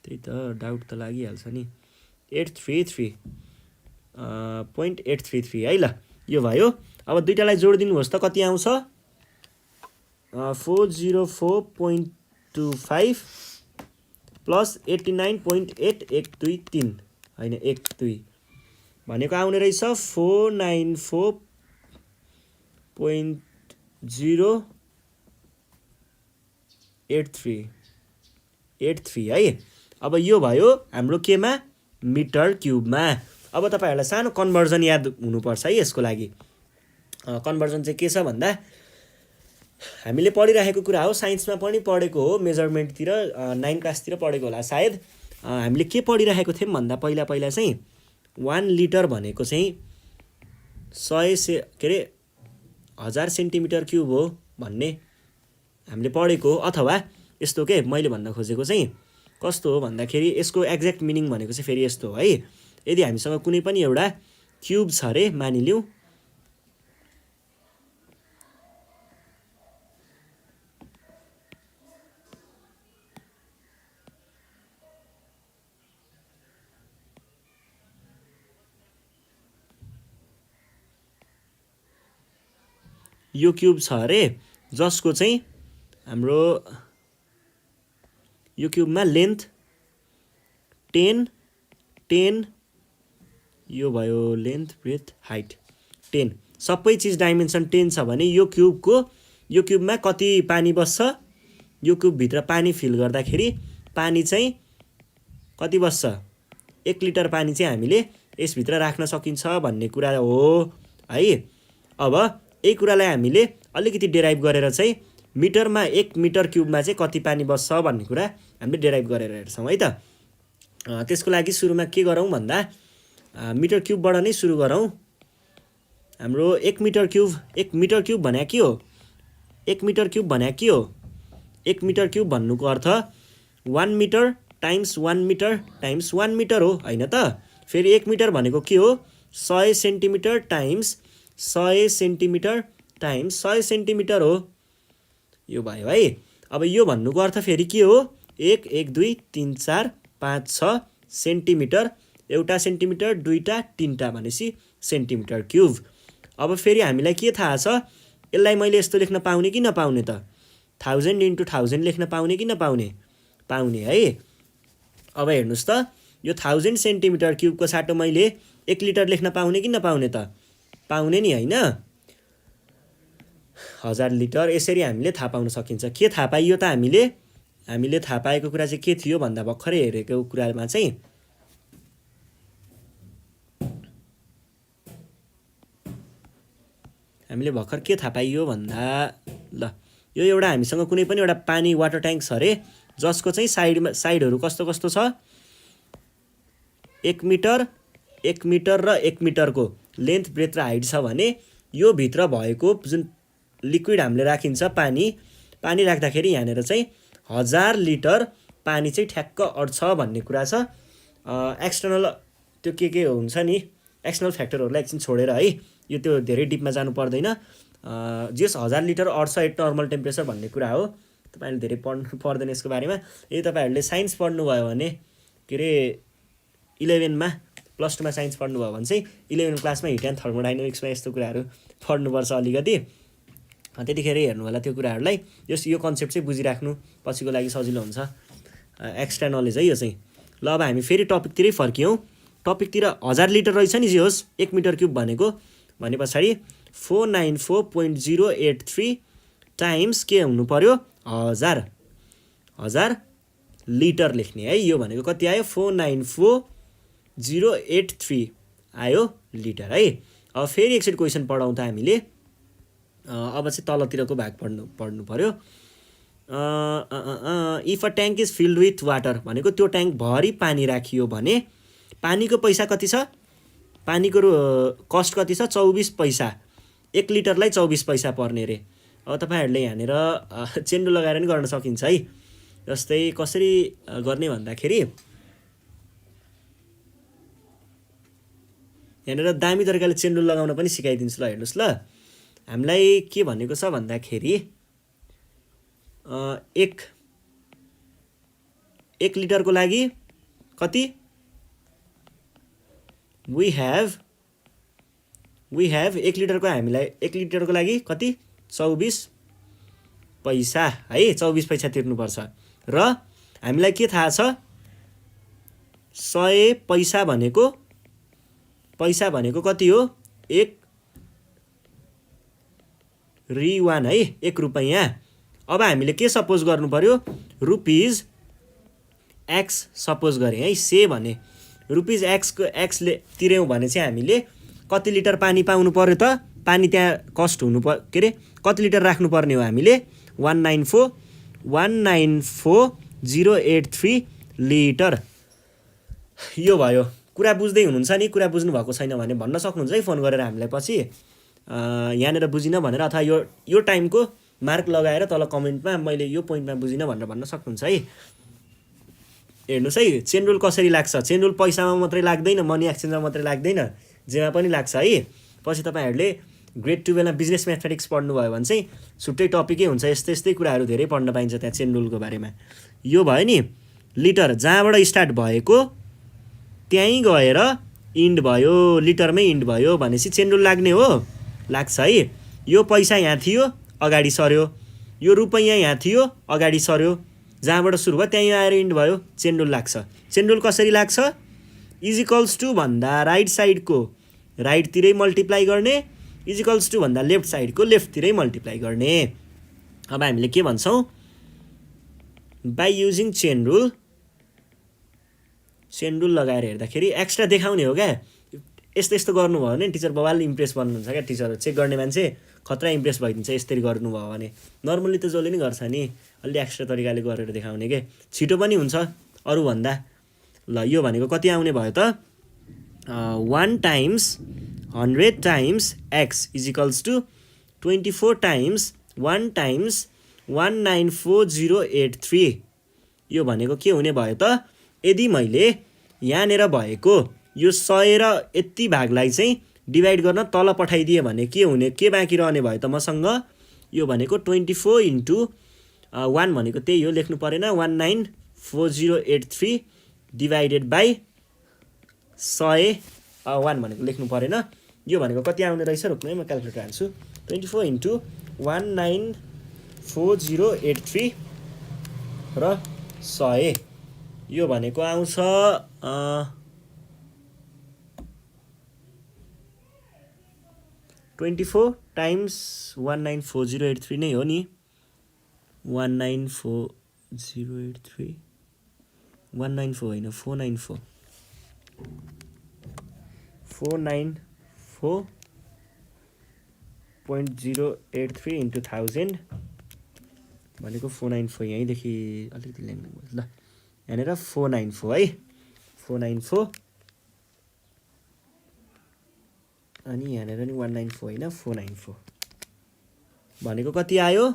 [SPEAKER 1] त्यही त डाउट त लागिहाल्छ नि। 833.833 है ल, यो भयो। अब दुईटालाई जोडिदिनुहोस् त कति आउँछ 404.25 प्लस 89.8123 होइन 12 भनेको आउने रहेछ 494.083 है। अब यो भयो हाम्रो केमा मिटर क्युबमा। अब तपाईहरुलाई सानो कन्भर्जन याद हुनुपर्छ है यसको लागि। कन्भर्जन चाहिँ के छ भन्दा हामीले पढिरहेको कुरा हो, साइन्समा पनि पढेको हो, मेजरमेन्टतिर 9 क्लासतिर पढेको होला सायद। हामीले के पढिरहेको थियौँ भन्दा पहिला चाहिँ 1 लिटर भनेको चाहिँ 1000 सेन्टिमिटर क्युब हो भन्ने हामीले पढेको। अथवा यस्तो के मैले भन्न खोजेको चाहिँ कस्तो हो भन्दाखेरि यसको एक्ज्याक्ट मिनिङ भनेको चाहिँ फेरि यस्तो हो है। यदि हामीसँग कुनै पनि एउटा क्युब छ रे मानिलिउँ, यो क्युब छ अरे जसको चाहिँ हाम्रो यो क्युबमा लेन्थ 10 यो भयो लेन्थ ब्रेथ हाइट 10 सबै चिज डाइमेन्सन 10 छ भने यो क्युबमा कति पानी बस्छ, यो क्युबभित्र पानी फिल गर्दाखेरि पानी चाहिँ कति बस्छ 1 लिटर पानी चाहिँ हामीले यसभित्र राख्न सकिन्छ भन्ने कुरा हो है। अब यही कुरालाई हामीले अलिकति डेराइभ गरेर चाहिँ मिटरमा 1 मिटर क्युबमा चाहिँ कति पानी बस्छ भन्ने कुरा हामीले डेराइभ गरेर हेर्छौँ है त। त्यसको लागि सुरुमा के गरौँ भन्दा मिटर क्युबबाट नै सुरु गरौँ। हाम्रो 1 मिटर क्युब भने के हो 1 मिटर क्युब भने के हो 1 मिटर क्युब भन्नुको अर्थ 1 metre times 1 metre times 1 metre हो हैन त। फेरि 1 मिटर भनेको के हो 100 centimetre times 100 centimetre times 100 centimetre हो, यो भयो है। अब यो भन्नुको अर्थ फेरि के हो 1 1 2 3 4 5 6 सेन्टिमिटर, एउटा सेन्टिमिटर दुईटा तीनटा भनेपछि सेन्टिमिटर क्युब। अब फेरि हामीलाई के थाहा छ यसलाई मैले यस्तो लेख्न पाउने कि नपाउने त 1000 × 1000 लेख्न पाउने कि नपाउने, पाउने है। अब हेर्नुस् त यो 1000 सेन्टिमिटर क्युबको साटो मैले 1 लिटर लेख्न पाउने कि नपाउने त, पाउने नि हैन। 1000 लिटर यसरी हामीले थाहा पाउन सकिन्छ। के थाहा पाइयो त हामीले थाहा पाएको कुरा चाहिँ के थियो भन्दा भर्खरै हेरेको कुरामा चाहिँ हामीले भर्खर के थाहा पाइयो भन्दा ल यो एउटा हामीसँग कुनै पनि एउटा पानी वाटर ट्याङ्क छ रे जसको चाहिँ साइडहरू कस्तो कस्तो छ 1 मिटर र 1 मिटरको लेन्थ ब्रेथ र हाइट छ भने यो भित्र भएको जुन लिक्विड हामीले राखिन्छ पानी राख्दाखेरि यहाँनिर चाहिँ 1000 लिटर पानी चाहिँ ठ्याक्क अट्छ भन्ने कुरा छ। एक्सटर्नल त्यो के हुन्छ नि एक्सटर्नल फ्याक्टरहरूलाई एकछिन छोडेर है, यो त्यो धेरै डिपमा जानु पर्दैन। जस 1000 लिटर अट्छ एट नर्मल टेम्परेचर भन्ने कुरा हो। तपाईँले धेरै पढ्नु पर्दैन यसको बारेमा। यदि तपाईँहरूले साइन्स पढ्नुभयो भने के अरे 11मा +2 मा साइन्स पढ्नुभयो भने चाहिँ 11 क्लासमा हिट एन्ड थर्मोडाइनामिक्समा यस्तो कुराहरू पढ्नुपर्छ अलिकति, त्यतिखेर हेर्नु होला त्यो कुराहरूलाई। यो कन्सेप्ट चाहिँ बुझिराख्नु पछिको लागि सजिलो हुन्छ, एक्स्ट्रा नलेज है यो चाहिँ। ल अब हामी फेरि टपिकतिरै फर्कियौँ। टपिकतिर 1000 लिटर रहेछ नि जे होस् 1 मिटर क्युब भनेको, भने पछाडि 494.083 टाइम्स के हुनु पर्यो 1000 लिटर लेख्ने है। यो भनेको कति आयो 494.083 आयो लिटर है। अब फेरि एकचोटि क्वेसन पढाउँ त हामीले। अब चाहिँ तलतिरको भाग पढ्नु पर्यो। If a tank is filled with water भनेको त्यो ट्याङ्क भरि पानी राखियो भने पानीको पैसा कति छ, पानीको कस्ट कति छ, 24 पैसा। 1 लिटरलाई 24 पैसा पर्ने रे। अब तपाईँहरूले यहाँनिर चेन्डु लगाएर नि गर्न सकिन्छ है। जस्तै कसरी गर्ने भन्दाखेरि यहाँनिर दामी तरिकाले चेन्डु लगाउन पनि सिकाइदिन्छु ल। हेर्नुहोस् ल, हामीलाई के भनेको छ भन्दाखेरि 1 लिटरको लागि कति वी हेभ 1 लिटरको हामीलाई 1 लिटरको लागि कति 24 पैसा है, 24 पैसा तिर्नुपर्छ। र हामीलाई के थाहा छ 100 पैसा भनेको कति हो, 1 रिवान है, 1 रुपैयाँ। अब हामीले के सपोज गर्नु पर्यो, रुपिज एक्स सपोज गरेँ है, से भने रुपिज एक्सले तिर्यौँ भने चाहिँ हामीले कति लिटर पानी पाउनु पर्यो त, पानी त्यहाँ कस्ट हुनु के अरे कति लिटर राख्नुपर्ने हो हामीले 194,083 लिटर। यो भयो। कुरा बुझ्दै हुनुहुन्छ नि? कुरा बुझ्नु भएको छैन भने भन्न सक्नुहुन्छ है फोन गरेर हामीलाई पछि, यहाँनिर बुझिनँ भनेर, अथवा यो टाइमको मार्क लगाएर तल कमेन्टमा मैले यो पोइन्टमा बुझिनँ भनेर भन्न सक्नुहुन्छ है। हेर्नुहोस् है, चेन्डुल कसरी लाग्छ। चेन्डुल पैसामा मात्रै लाग्दैन, मनी एक्सचेन्जमा मात्रै लाग्दैन, जेमा पनि लाग्छ है। पछि तपाईँहरूले ग्रेड 12मा बिजनेस म्याथमेटिक्स पढ्नुभयो भने चाहिँ छुट्टै टपिकै हुन्छ, यस्तै कुराहरू धेरै पढ्न पाइन्छ त्यहाँ चेन्डुलको बारेमा। यो भयो नि लिटर, जहाँबाट स्टार्ट भएको त्यहीँ गएर इन्ड भयो, लिटरमै इन्ड भयो भनेपछि चेन्डुल लाग्ने हो, लाग्छ है। यो पैसा यहाँ थियो अगाडि सर्यो, यो रुपैयाँ यहाँ थियो अगाडि सर्यो, जहाँबाट सुरु भयो त्यहीँ आएर इन्ड भयो, चेन्डुल लाग्छ। चेन्डुल कसरी लाग्छ, इजिकल्स टु भन्दा राइट साइडको राइटतिरै मल्टिप्लाई गर्ने, इजिकल्स टु भन्दा लेफ्ट साइडको लेफ्टतिरै मल्टिप्लाई गर्ने। अब हामीले के भन्छौँ, बाई युजिङ चेन्डुल लगाएर हेर्दाखेरि एक्स्ट्रा देखाउने हो क्या। यस्तो गर्नुभयो भने टिचर बबाल इम्प्रेस बन्नुहुन्छ क्या, टिचरहरू चेक गर्ने मान्छे खतरा इम्प्रेस भइदिन्छ यसरी गर्नुभयो भने। नर्मली त जसले नि गर्छ नि, अलि एक्स्ट्रा तरिकाले गरेर देखाउने के, छिटो पनि हुन्छ अरूभन्दा। ल यो भनेको कति आउने भयो त, 1 times 100 times X equals to 24 times 1 times 194,083। यो भनेको के हुने भयो त, यदि मैले यहाँनिर भएको यो 100 र यति भागलाई चाहिँ डिभाइड गर्न तल पठाइदिएँ भने के हुने, के बाँकी रहने भयो त मसँग, यो भनेको 24 इन्टु 1 भनेको त्यही हो, लेख्नु परेन 194,083 डिभाइडेड बाई 100 भनेको लेख्नु परेन। यो भनेको कति आउने रहेछ, रोक्नु है म क्यालकुलेटर हाल्छु। 24 इन्टु 194,083 र 100, यो भनेको आउँछ 24 टाइम्स 194,083 नै हो नि, 194,083 194 होइन 494 494.083 इन्टु 1000 भनेको 494, यहीँदेखि अलिकति लेख्नु ल, यहाँनिर 494 है, 494 अनि यहाँनिर नि 194 होइन 494 भनेको कति आयो,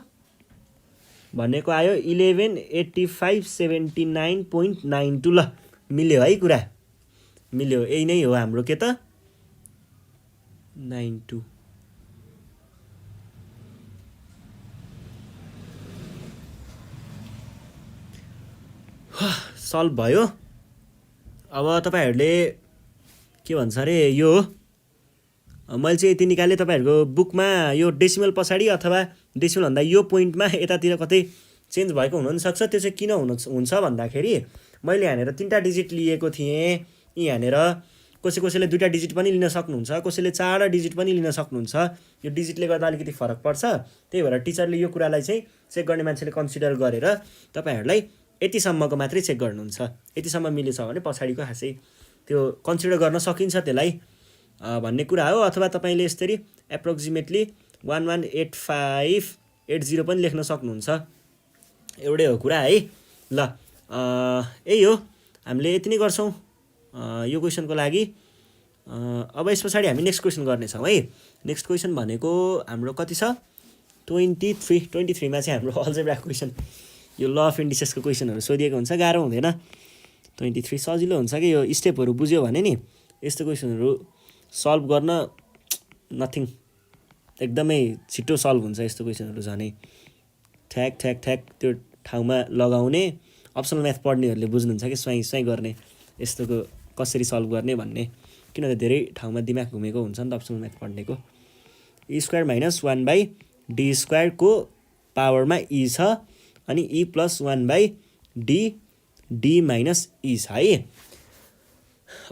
[SPEAKER 1] भनेको आयो 118579.92। ल मिल्यो है, कुरा मिल्यो, यही नै हो हाम्रो के त 92। सल्भ भयो। अब तपाईँहरूले के भन्छ अरे, यो मैले चाहिँ यति निकालेँ। तपाईँहरूको बुकमा यो डेसिमल पछाडि अथवा डेसिमलभन्दा यो पोइन्टमा यतातिर कतै चेन्ज भएको हुनसक्छ। त्यो चाहिँ किन हुन्छ भन्दाखेरि मैले यहाँनिर 3टा डिजिट लिएको थिएँ, यहाँनिर कसैले 2टा डिजिट पनि लिन सक्नुहुन्छ, कसैले 4टा डिजिट पनि लिन सक्नुहुन्छ। यो डिजिटले गर्दा अलिकति फरक पर्छ, त्यही भएर टिचरले यो कुरालाई चाहिँ चेक गर्ने मान्छेले कन्सिडर गरेर तपाईँहरूलाई यतिसम्मको मात्रै चेक गर्नुहुन्छ। यतिसम्म मिलेछ भने पछाडिको खासै त्यो कन्सिडर गर्न सकिन्छ त्यसलाई भन्ने कुरा हो। अथवा तपाईँले यसरी एप्रोक्सिमेटली 118580 पनि लेख्न सक्नुहुन्छ। एउटै हो कुरा है। ल यही हो, हामीले यति नै गर्छौँ यो क्वेसनको लागि। अब यस पछाडि हामी नेक्स्ट क्वेसन गर्नेछौँ है। नेक्स्ट क्वेसन भनेको हाम्रो कति छ 23मा चाहिँ हाम्रो अल्जेब्रा क्वेसन, यो ल अफ इन्डिसेसको क्वेसनहरू सोधिएको हुन्छ, गाह्रो हुँदैन। 23 सजिलो हुन्छ कि यो स्टेपहरू बुझ्यो भने नि यस्तो क्वेसनहरू सल्भ गर्न नथिङ, एकदमै छिटो सल्भ हुन्छ यस्तो क्वेसनहरू। झनै ठ्याक ठ्याक ठ्याक त्यो ठाउँमा लगाउने। अप्सनल म्याथ पढ्नेहरूले बुझ्नुहुन्छ कि स्वाई स्वाई गर्ने यस्तोको कसरी सल्भ गर्ने भन्ने, किनभने धेरै ठाउँमा दिमाग घुमेको हुन्छ नि त अप्सनल म्याथ पढ्नेको। e² - 1/d² को पावरमा e छ, अनि e + 1/d - e छ है।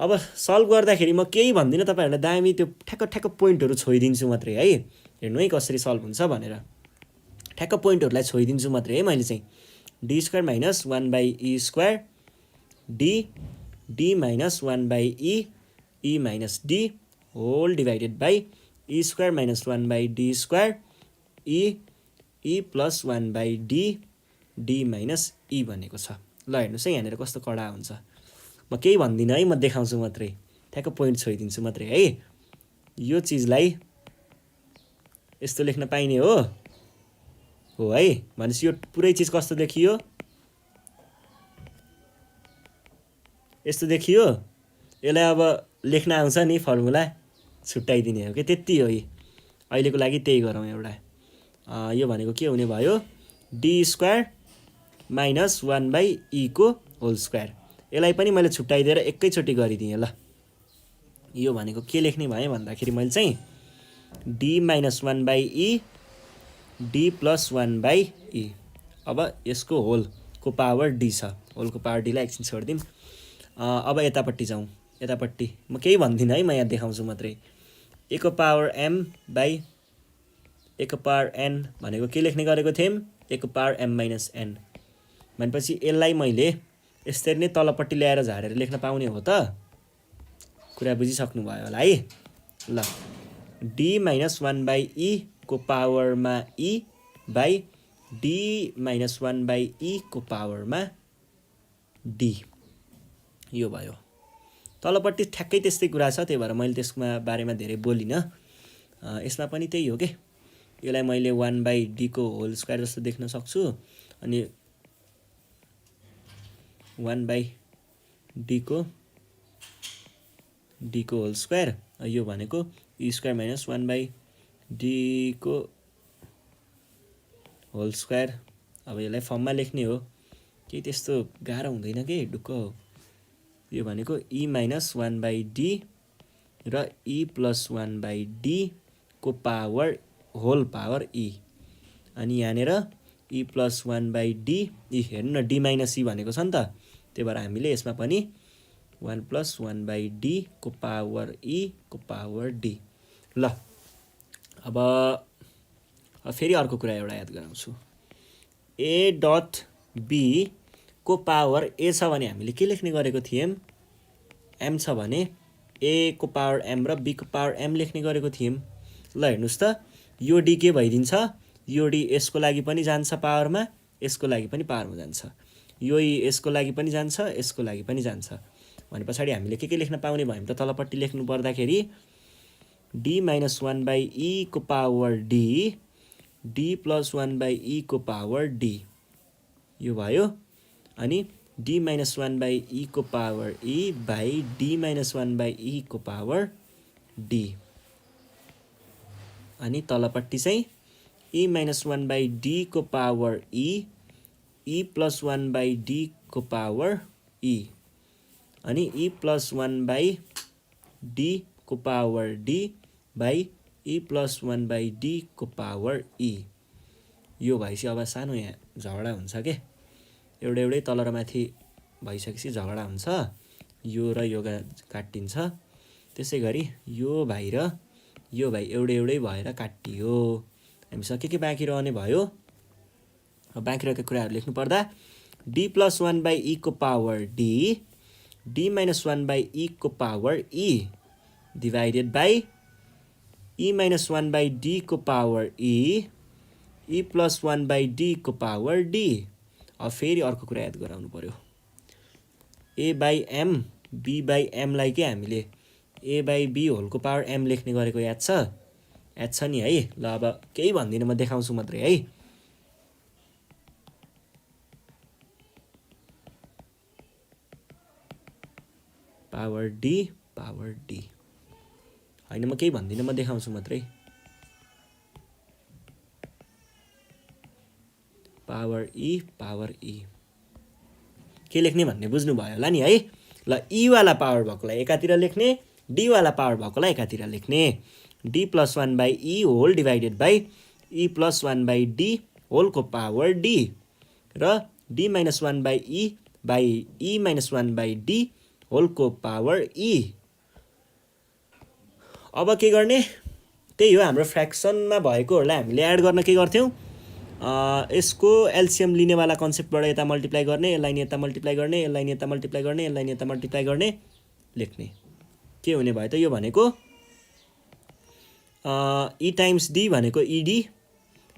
[SPEAKER 1] अब सल्भ गर्दाखेरि म केही भन्दिनँ, तपाईँहरूलाई दामी त्यो ठ्याक्क ठ्याक्क पोइन्टहरू छोइदिन्छु मात्रै है। हेर्नु है कसरी सल्भ हुन्छ भनेर, ठ्याक्क पोइन्टहरूलाई छोइदिन्छु मात्रै है मैले चाहिँ। d² - 1/e² d - 1/e - d whole divided by e² - 1/d² e + 1/d - e भनेको छ। ल हेर्नुहोस् है यहाँनिर कस्तो कडा हुन्छ। म केही भन्दिनँ है, म देखाउँछु मात्रै, ठ्याक्क पोइन्ट छोइदिन्छु मात्रै है। यो चिजलाई यस्तो लेख्न पाइने हो है। भनेपछि यो पुरै चिज कस्तो देखियो, यस्तो देखियो। यसलाई अब लेख्न आउँछ नि फर्मुला, छुट्याइदिने हो कि, त्यति हो। अहिलेको लागि त्यही गरौँ एउटा। यो भनेको के हुने भयो, d² - 1/e को होल स्क्वायर। यसलाई पनि मैले छुट्याइदिएर एकैचोटि गरिदिएँ। ल यो भनेको के लेख्ने भएँ भन्दाखेरि मैले चाहिँ d - 1/e d + 1/e। अब यसको होलको पावर d छ, होलको पावर d लाई एकछिन छोडिदिउँ। अब यतापट्टि जाउँ, यतापट्टि म केही भन्दिनँ है, म यहाँ देखाउँछु मात्रै। a को पावर m बाई a को पावर n भनेको के लेख्ने गरेको थियौँ, a को पावर m - n भनेपछि यसलाई मैले यसरी नै तलपट्टि ल्याएर झारेर लेख्न पाउने हो त। कुरा बुझिसक्नुभयो होला है। ल d - 1/e को पावरमा e बाई d - 1/e को पावरमा d, यो भयो। तलपट्टि ठ्याक्कै त्यस्तै कुरा छ, त्यही भएर मैले त्यसमा बारेमा धेरै बोलिनँ। यसमा पनि त्यही हो कि, यसलाई मैले 1/d को होल स्क्वायर जस्तो देख्न सक्छु, अनि 1/d को होल स्क्वायर, यो भनेको e² - 1/d को होल स्क्वायर। अब यसलाई फर्ममा लेख्ने हो, केही त्यस्तो गाह्रो हुँदैन कि, ढुक्क हो। यो भनेको e - 1/d र e + 1/d को पावर होल पावर e, अनि यहाँनिर e + 1/d, हेर्नु न d - e भनेको छ नि त, त्यही भएर हामीले यसमा पनि 1 + 1/d को पावर e को पावर d। ल अब फेरि अर्को कुरा एउटा याद गराउँछु। a.b को पावर a छ भने हामीले के लेख्ने गरेको थियौँ, m छ भने a को पावर m र b को पावर m लेख्ने गरेको थियौँ। ल हेर्नुहोस् त, यो d के भइदिन्छ, यो d यसको लागि पनि जान्छ पावरमा, यसको लागि पनि पावरमा जान्छ, यो यसको लागि पनि जान्छ, यसको लागि पनि जान्छ। भने पछाडि हामीले के लेख्न पाउने भयो त, तलपट्टि लेख्नु पर्दाखेरि d - 1/e को पावर d d + 1/e को पावर d, यो भयो। अनि d - 1/e को power e by d - 1/e को पावर d, अनि तलपट्टि चाहिँ e - 1/d को पावर e + 1/d को पावर e, अनि e + 1/d को power d by e + 1/d को पावर e। यो भएपछि अब सानो यहाँ झगडा हुन्छ के, एउटै तल र माथि भइसकेपछि झगडा हुन्छ, यो र यो काटिन्छ। त्यसै गरी यो भाइ र यो भाइ एउटै भएर काटियो। हामीसँग के बाँकी रहने भयो, बाँकी रहेको कुराहरू लेख्नु पर्दा d + 1/e को पावर d d - 1/e को power e divided by e minus 1 by d को power e plus 1 by d को पावर d। अब फेरि अर्को कुरा याद गराउनु पर्यो, a by m b by m लाई के हामीले a बाई b होलको पावर m लेख्ने गरेको याद छ नि है। ल अब केही भन्दिनँ, म देखाउँछु मात्रै है। पावर d होइन, म केही भन्दिनँ, म देखाउँछु मात्रै। पावर e के लेख्ने भन्ने बुझ्नुभयो होला नि है। ल e वाला पावर भएकोलाई एकातिर लेख्ने, d वाला पावर भएकोलाई एकातिर लेख्ने। d plus 1 by e whole divided by e plus 1 by d होलको पावर d र d minus 1 by e minus 1 by d होलको पावर e। अब के गर्ने, त्यही हो हाम्रो फ्र्याक्सनमा भएकोहरूलाई हामीले एड गर्न के गर्थ्यौँ, यसको एलसिएम लिनेवाला कन्सेप्टबाट यता मल्टिप्लाई गर्ने, यसलाई नि यता मल्टिप्लाई गर्ने, यसलाई नि यता मल्टिप्लाई गर्ने, यसलाई नि यता मल्टिप्लाई गर्ने, लेख्ने। के हुने भयो त, यो भनेको e टाइम्स d भनेको ed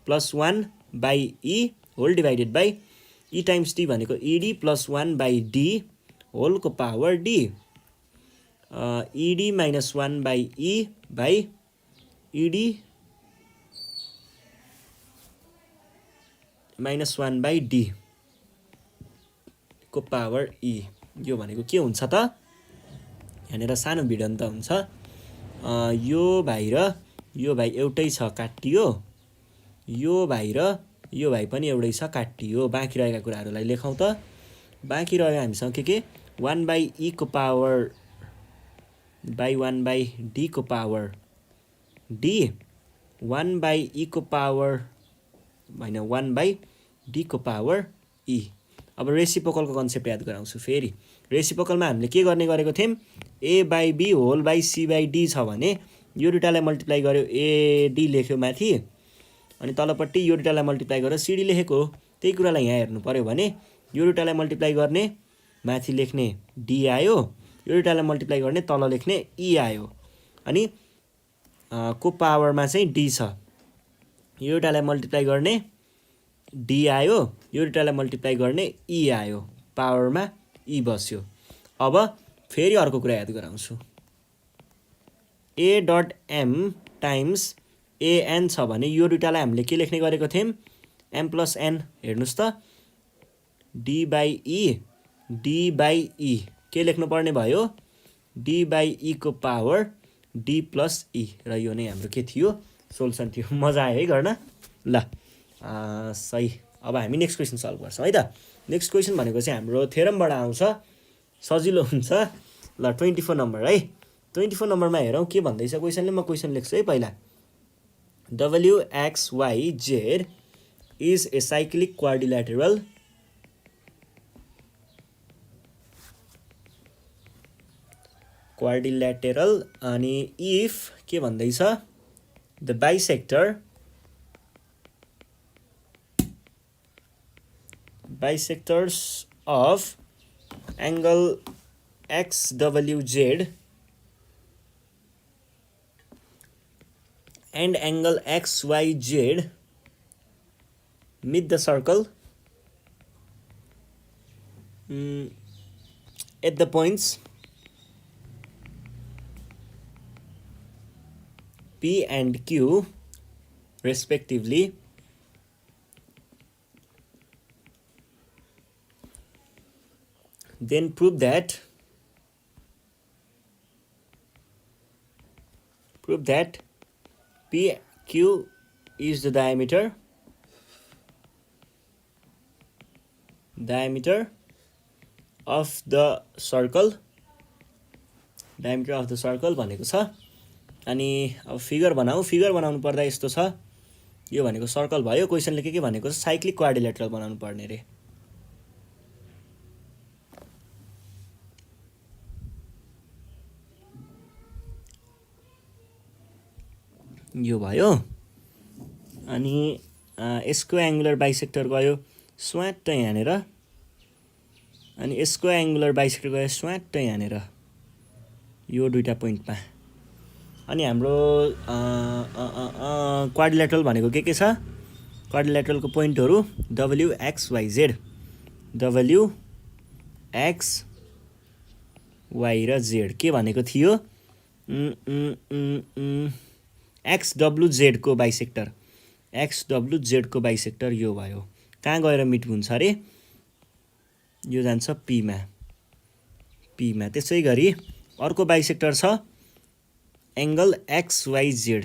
[SPEAKER 1] plus 1 by e whole divided by e times d भनेको ed प्लस 1 बाई d होलको power d। ed minus 1 by e by ed minus 1 by d को पावर e। यो भनेको के हुन्छ त, यहाँनिर सानो भिडन्त हुन्छ। यो भाइ र यो भाइ एउटै छ, काटियो। यो भाइ र यो भाइ पनि एउटै छ, काटियो। बाँकी रहेका कुराहरूलाई लेखौँ त। बाँकी रह्यो हामीसँग के 1 बाई e को पावर बाई 1 बाई d को पावर d, 1 बाई e को पावर होइन 1 बाई d को पावर e। अब रेसिप्रोकलको कन्सेप्ट याद गराउँछु फेरि। रेसिप्रोकलमा हामीले के गर्ने गरेको थियौँ, a by b whole by c by d छ भने यो दुइटालाई मल्टिप्लाई गर्यो ad लेख्यो माथि, अनि तलपट्टि यो दुइटालाई मल्टिप्लाई गरेर cd लेखेको। त्यही कुरालाई यहाँ हेर्नु पर्यो भने यो दुइटालाई मल्टिप्लाई गर्ने, माथि लेख्ने d आयो, यो दुइटालाई मल्टिप्लाई गर्ने, तल लेख्ने e आयो। अनि को पावरमा चाहिँ d छ, यो दुइटालाई मल्टिप्लाई गर्ने d आयो, यो दुइटालाई मल्टिप्लाई गर्ने e आयो, पावरमा e बस्यो। अब फेरि अर्को कुरा याद गराउँछु, a dot m times an छ भने यो दुइटालाई हामीले के लेख्ने गरेको थियौँ, m प्लस n। हेर्नुहोस् त, d बाई e के लेख्नु पर्ने भयो, d बाई e को पावर d प्लस e। र यो नै हाम्रो के थियो, सोल्युसन थियो। मजा आयो है गर्न। ल सही। अब हामी नेक्स्ट क्वेसन सल्भ गर्छौँ है त। नेक्स्ट क्वेसन भनेको चाहिँ हाम्रो थ्योरमबाट आउँछ, सजिलो हुन्छ। ल 24 नम्बर है। 24 नम्बरमा हेरौँ के भन्दैछ क्वेसनले। म क्वेसन लेख्छु है पहिला। WXYZ इज ए साइक्लिक क्वाड्रिल्याटरल अनि इफ के भन्दैछ, the bisectors of angle XWZ and angle XYZ meet the circle at the points P and Q respectively. Then prove that PQ is the diameter of the circle भनेको छ। अनि अब figure बनाऊ। Figure बनाउनु पर्दा यस्तो छ, यो भनेको सर्कल भयो। क्वेसनले के भनेको छ, साइक्लिक क्वाड्रिल्याटरल बनाउनु पर्ने रे। यो भयो। अनि यसको एंगुलर बाइसेक्टर गयो स्वाट यहाँनिर, अनि यसको एंगुलर बाइसेक्टर गयो स्वाट यहाँनिर, यो दुईटा पोइन्टमा। अनि हाम्रो क्वाड्रिलेटरल भनेको के छ क्वाड्रिलेटरलको पोइन्टहरू W X Y Z W X Y र जेड के भनेको थियो एक्स डब्लु जेडको बाइसेक्टर एक्स डब्लु जेडको बाइसेक्टर यो भयो कहाँ गएर मिट हुन्छ अरे यो जान्छ पीमा त्यसै गरी अर्को बाइसेक्टर छ एङ्गल एक्सवाइजेड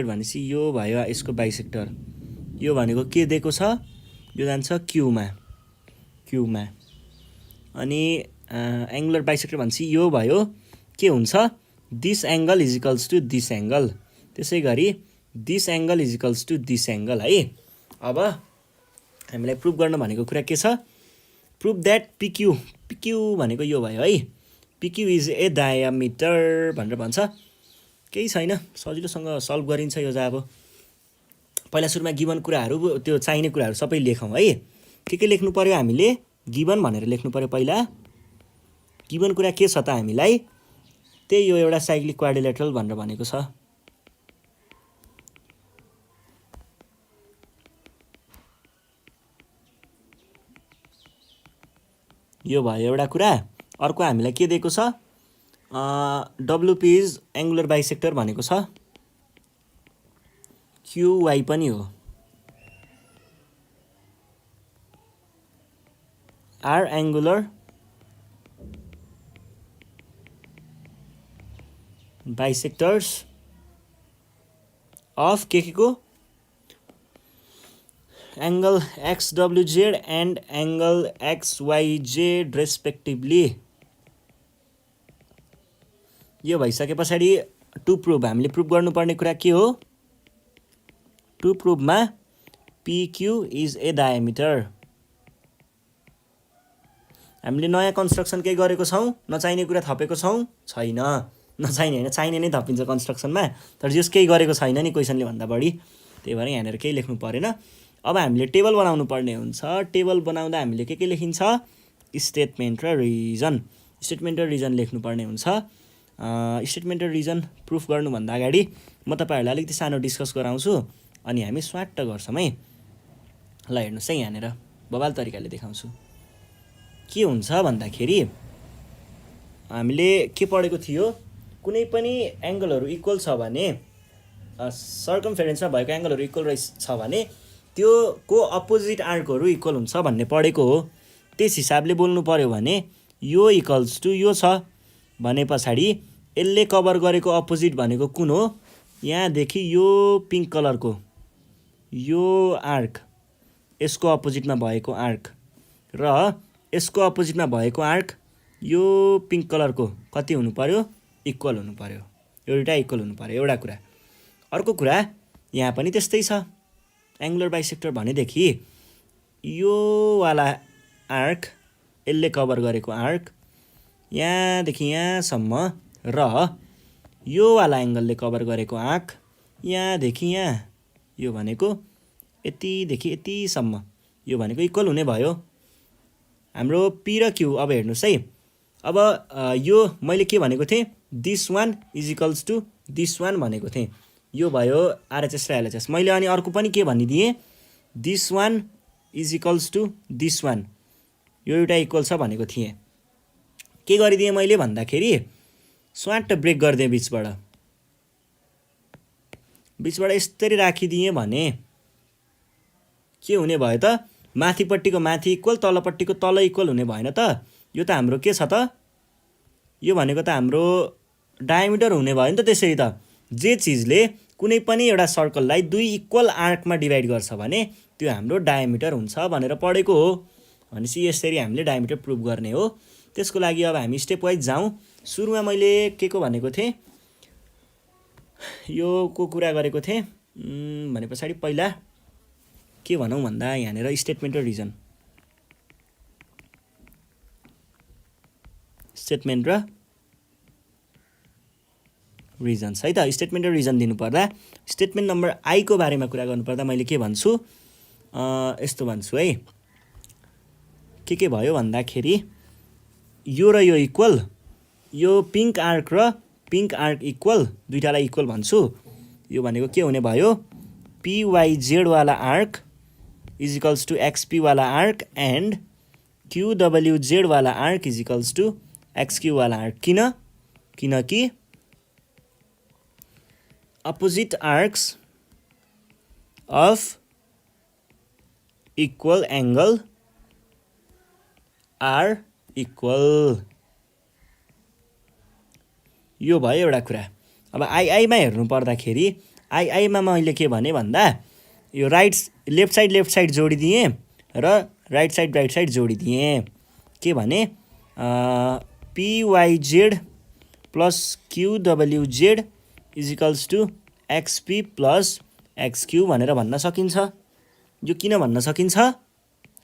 [SPEAKER 1] भनेपछि यो भयो यसको बाइसेक्टर यो भनेको के दिएको छ यो जान्छ क्यूमा अनि एङ्गुलर बाइसेक्टर भनेपछि यो भयो के हुन्छ this angle is equals to this angle त्यसै गरी this angle is equals to this angle है। अब हामीलाई प्रुभ गर्न भनेको कुरा के छ प्रुभ द्याट पिक्यू भनेको यो भयो है पिक्यू इज ए डायामिटर भनेर भन्छ केही छैन सजिलोसँग सल्भ गरिन्छ यो चाहिँ अब पहिला सुरुमा गिभन कुराहरू त्यो चाहिने कुराहरू सबै लेखौँ है के लेख्नु पर्यो हामीले गिभन भनेर लेख्नु पर्यो पहिला गिभन कुरा के छ त हामीलाई त्यही यो एउटा साइक्लिक क्वाड्रिलेटरल भनेर भनेको छ यो भयो एउटा कुरा अर्को हामीलाई के दिएको छ डब्लुपी इज एङ्गुलर बाइसेक्टर भनेको छ क्युवाई पनि हो आर एङ्गुलर बाइसेक्टर्स अफ के को angle XWZ and angle XYZ respectively यो भइसके पछाडि टु प्रुभ हामीले प्रुभ गर्नुपर्ने कुरा के हो टु प्रुभमा PQ इज ए डायमिटर हामीले नयाँ कन्स्ट्रक्सन केही गरेको छौँ नचाहिने कुरा थपेको छौँ छैन नचाहिने होइन चाहिने नै थपिन्छ कन्स्ट्रक्सनमा तर जस केही गरेको छैन नि क्वेसनले भन्दा बढी त्यही भएर यहाँनिर केही लेख्नु परेन। अब हामीले टेबल बनाउनु पर्ने हुन्छ टेबल बनाउँदा हामीले के लेखिन्छ स्टेटमेन्ट र रिजन लेख्नुपर्ने हुन्छ स्टेटमेन्ट र रिजन प्रुफ गर्नुभन्दा अगाडि म तपाईँहरूलाई अलिकति सानो डिस्कस गराउँछु अनि हामी स्वाट्ट गर्छौँ है ल हेर्नुहोस् है यहाँनिर बवाल तरिकाले देखाउँछु के हुन्छ भन्दाखेरि हामीले के पढेको थियो कुनै पनि एङ्गलहरू इक्वल छ भने सर्कमफेरेन्समा भएको एङ्गलहरू इक्वल छ भने त्यो को अपोजिट आर्कहरू इक्वल हुन्छ भन्ने पढेको हो त्यस हिसाबले बोल्नु पर्यो भने यो इक्वल्स टु यो छ भने पछाडि यसले कभर गरेको अपोजिट भनेको कुन हो यहाँदेखि यो पिङ्क कलरको यो आर्क यसको अपोजिटमा भएको आर्क र यसको अपोजिटमा भएको आर्क यो पिङ्क कलरको कति हुनु पर्यो इक्वल हुनु पर्यो एउटा इक्वल हुनु पर्यो एउटा कुरा अर्को कुरा यहाँ पनि त्यस्तै छ एङ्गुलर बाइसेक्टर भनेदेखि यो वाला आर्क यसले कभर गरेको आर्क यहाँदेखि यहाँसम्म र यो वाला एङ्गलले कभर गरेको आर्क यहाँदेखि यहाँ यो भनेको यतिदेखि यतिसम्म यो भनेको इक्वल हुने भयो हाम्रो पी र क्यू। अब हेर्नुहोस् है अब यो मैले के भनेको थिएँ this one is equals to this one भनेको थिएँ यो भयो आरएचएस र एलएचएस मैले अनि अर्को पनि के भनिदिएँ this one is equals to this one यो एउटा इक्वल छ भनेको थिएँ के गरिदिएँ मैले भन्दाखेरि स्वाट ब्रेक गरिदिएँ बिचबाट यसरी राखिदिएँ भने के हुने भयो त माथिपट्टिको माथि इक्वल तलपट्टिको तल इक्वल हुने भएन त यो त हाम्रो के छ त यो भनेको त हाम्रो डायमिटर हुने भयो नि त त्यसरी त जे चिजले कुनै पनि एउटा सर्कललाई दुई इक्वल आर्कमा डिभाइड गर्छ भने त्यो हाम्रो डायमिटर हुन्छ भनेर पढेको हो भनेपछि यसरी हामीले डायमिटर प्रुभ गर्ने हो त्यसको लागि अब हामी स्टेप वाइज जाउँ सुरुमा मैले के को भनेको थिएँ यो को कुरा गरेको थिएँ भने पछाडि पहिला के भनौँ भन्दा यहाँनिर स्टेटमेन्ट र रिजन्स है त स्टेटमेन्ट र रिजन दिनुपर्दा स्टेटमेन्ट नम्बर आई को बारेमा कुरा गर्नुपर्दा मैले के भन्छु यस्तो भन्छु है के भयो भन्दाखेरि यो र यो इक्वल यो पिङ्क आर्क र पिङ्क आर्क इक्वल, दुईटालाई इक्वल भन्छु, यो भनेको के हुने भयो, PYZ वाला arc is equals to XP वाला आर्क एन्ड QWZ वाला arc is equals to XQ वाला आर्क। किनकि opposite arcs of equal angle are equal. यो भयो एउटा कुरा। अब आईमा हेर्नु पर्दाखेरि आईमा मैले के भने भन्दा यो लेफ्ट साइड जोडिदिएँ र राइट साइड जोडिदिएँ। के भने PYZ plus QWZ is equals to XP plus XQ भनेर भन्न सकिन्छ। यो किन भन्न सकिन्छ,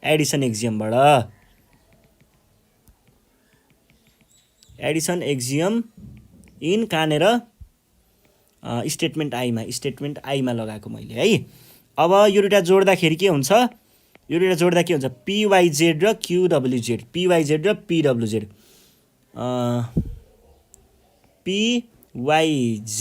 [SPEAKER 1] एडिसन एक्जियमबाट। एडिसन एक्जियम इन कहाँनिर, स्टेटमेन्ट आईमा लगाएको मैले है। अब यो दुईटा जोड्दाखेरि के हुन्छ, PYZ र QWZ, PYZ र PWZ, PYZ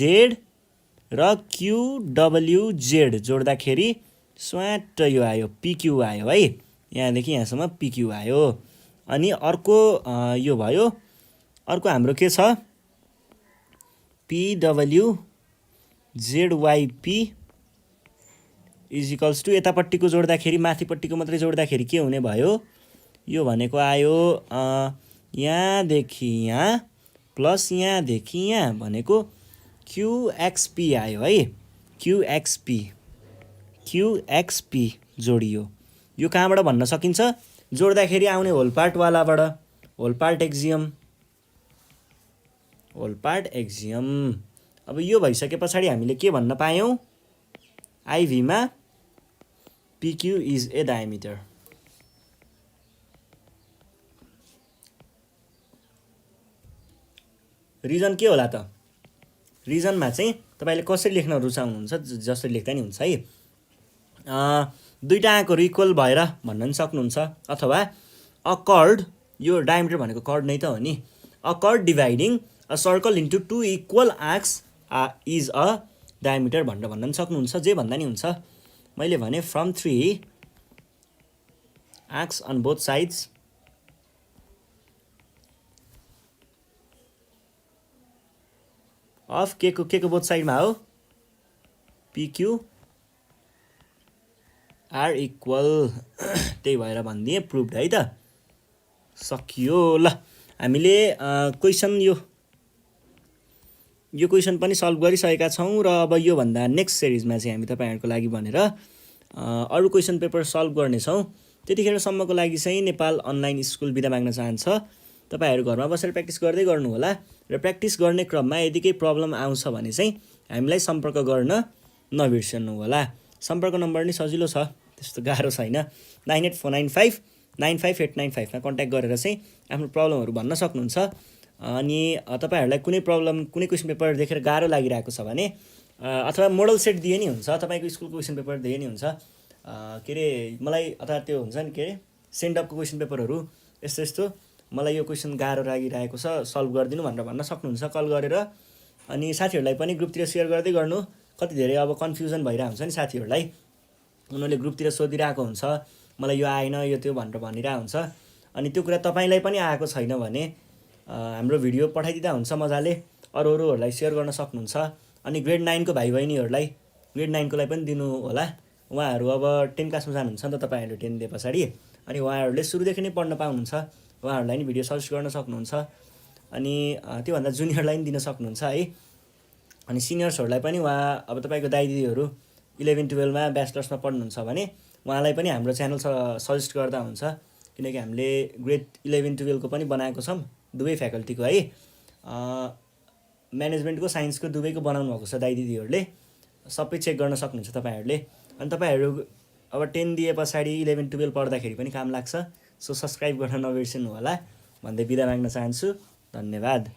[SPEAKER 1] र QWZ जोड्दाखेरि स्वाट यो आयो, PQ आयो है। यहाँदेखि यहाँसम्म PQ आयो। अनि अर्को यो भयो। अर्को हाम्रो के छ, PWZYP इज इक्वल्स टु यतापट्टिको जोड्दाखेरि, माथिपट्टिको मात्रै जोड्दाखेरि के हुने भयो, यो भनेको आयो यहाँदेखि यहाँ प्लस यहाँदेखि यहाँ भनेको QXP आयो है। QXP जोडियो। यो कहाँबाट भन्न सकिन्छ, जोड्दाखेरि आउने होल पार्ट एक्जियम। अब यो भइसके पछाडि हामीले के भन्न पायौँ, आइभीमा PQ is a diameter. Reason के होला त, रिजनमा चाहिँ तपाईँले कसरी लेख्न रुचाउनुहुन्छ, जसरी लेख्दा नि हुन्छ है। दुईटा आँकहरू इक्वल भएर भन्न पनि सक्नुहुन्छ, अथवा अ कर्ड, यो डायमिटर भनेको कर्ड नै त हो नि, a chord dividing a circle into two equal arcs is a diameter भनेर भन्न पनि सक्नुहुन्छ, जे भन्दा नि हुन्छ। मैले भने from 3 arcs on both sides of के को बोथ साइडमा हो, PQ आर इक्वल। त्यही भएर भनिदिएँ, प्रुभड है त, सकियो। ल हामीले क्वेसन यो क्वेसन पनि सल्भ गरिसकेका छौँ र अब योभन्दा नेक्स्ट सिरिजमा चाहिँ हामी तपाईँहरूको लागि भनेर अरू क्वेसन पेपर सल्भ गर्नेछौँ। त्यतिखेरसम्मको लागि चाहिँ नेपाल अनलाइन स्कुल बिदा माग्न चाहन्छ। तपाईँहरू घरमा बसेर प्र्याक्टिस गर्दै गर्नुहोला र प्र्याक्टिस गर्ने क्रममा यदि केही प्रब्लम आउँछ भने चाहिँ हामीलाई सम्पर्क गर्न नबिर्सनु होला। सम्पर्क नम्बर नि सजिलो छ, त्यस्तो गाह्रो छैन। 9849595895 मा कन्ट्याक्ट गरेर चाहिँ आफ्नो प्रब्लमहरू भन्न सक्नुहुन्छ। अनि तपाईँहरूलाई कुनै क्वेसन पेपर देखेर गाह्रो लागिरहेको छ भने अथवा मोडल सेट दिए नि हुन्छ, तपाईँको स्कुलको क्वेसन पेपर दिए नि हुन्छ, के अरे मलाई, अथवा त्यो हुन्छ नि के अरे सेन्डअपको क्वेसन पेपरहरू यस्तो मलाई यो क्वेसन गाह्रो लागिरहेको छ, सल्भ गरिदिनु भनेर भन्न सक्नुहुन्छ कल गरेर। अनि साथीहरूलाई पनि ग्रुपतिर सेयर गर्दै गर्नु। कति धेरै अब कन्फ्युजन भइरहेको हुन्छ नि साथीहरूलाई, उनीहरूले ग्रुपतिर सोधिरहेको हुन्छ, मलाई यो आएन यो त्यो भनेर भनिरहेको हुन्छ। अनि त्यो कुरा तपाईँलाई पनि आएको छैन भने हाम्रो भिडियो पठाइदिँदा हुन्छ मजाले, अरूहरूलाई सेयर गर्न सक्नुहुन्छ। अनि ग्रेड 9 को भाइ बहिनीहरूलाई, ग्रेड 9 कोलाई पनि दिनु होला। उहाँहरू अब 10 क्लासमा जानुहुन्छ नि त, तपाईँहरूले 10 दिए पछाडि, अनि उहाँहरूले सुरुदेखि नै पढ्न पाउनुहुन्छ, उहाँहरूलाई नि भिडियो सजेस्ट गर्न सक्नुहुन्छ। अनि त्योभन्दा जुनियरलाई पनि दिन सक्नुहुन्छ है। अनि सिनियर्सहरूलाई पनि अब तपाईँको दाइ दिदीहरू 11-12 मा ब्याचलर्समा पढ्नुहुन्छ भने उहाँलाई पनि हाम्रो च्यानल सजेस्ट गर्दा हुन्छ, किनकि हामीले ग्रेड 11-12 को पनि बनाएको छौँ, दुवै फ्याकल्टीको है। म्यानेजमेन्टको साइन्सको दुवैको बनाउनु भएको छ दाइ दिदीहरूले, सबै चेक गर्न सक्नुहुन्छ तपाईँहरूले। अनि तपाईँहरू अब 10 दिए पछाडि 11-12 पढ्दाखेरि पनि काम लाग्छ। सो सब्सक्राइब गर्न नबिर्सनु होला भन्दै बिदा माग्न चाहन्छु। धन्यवाद।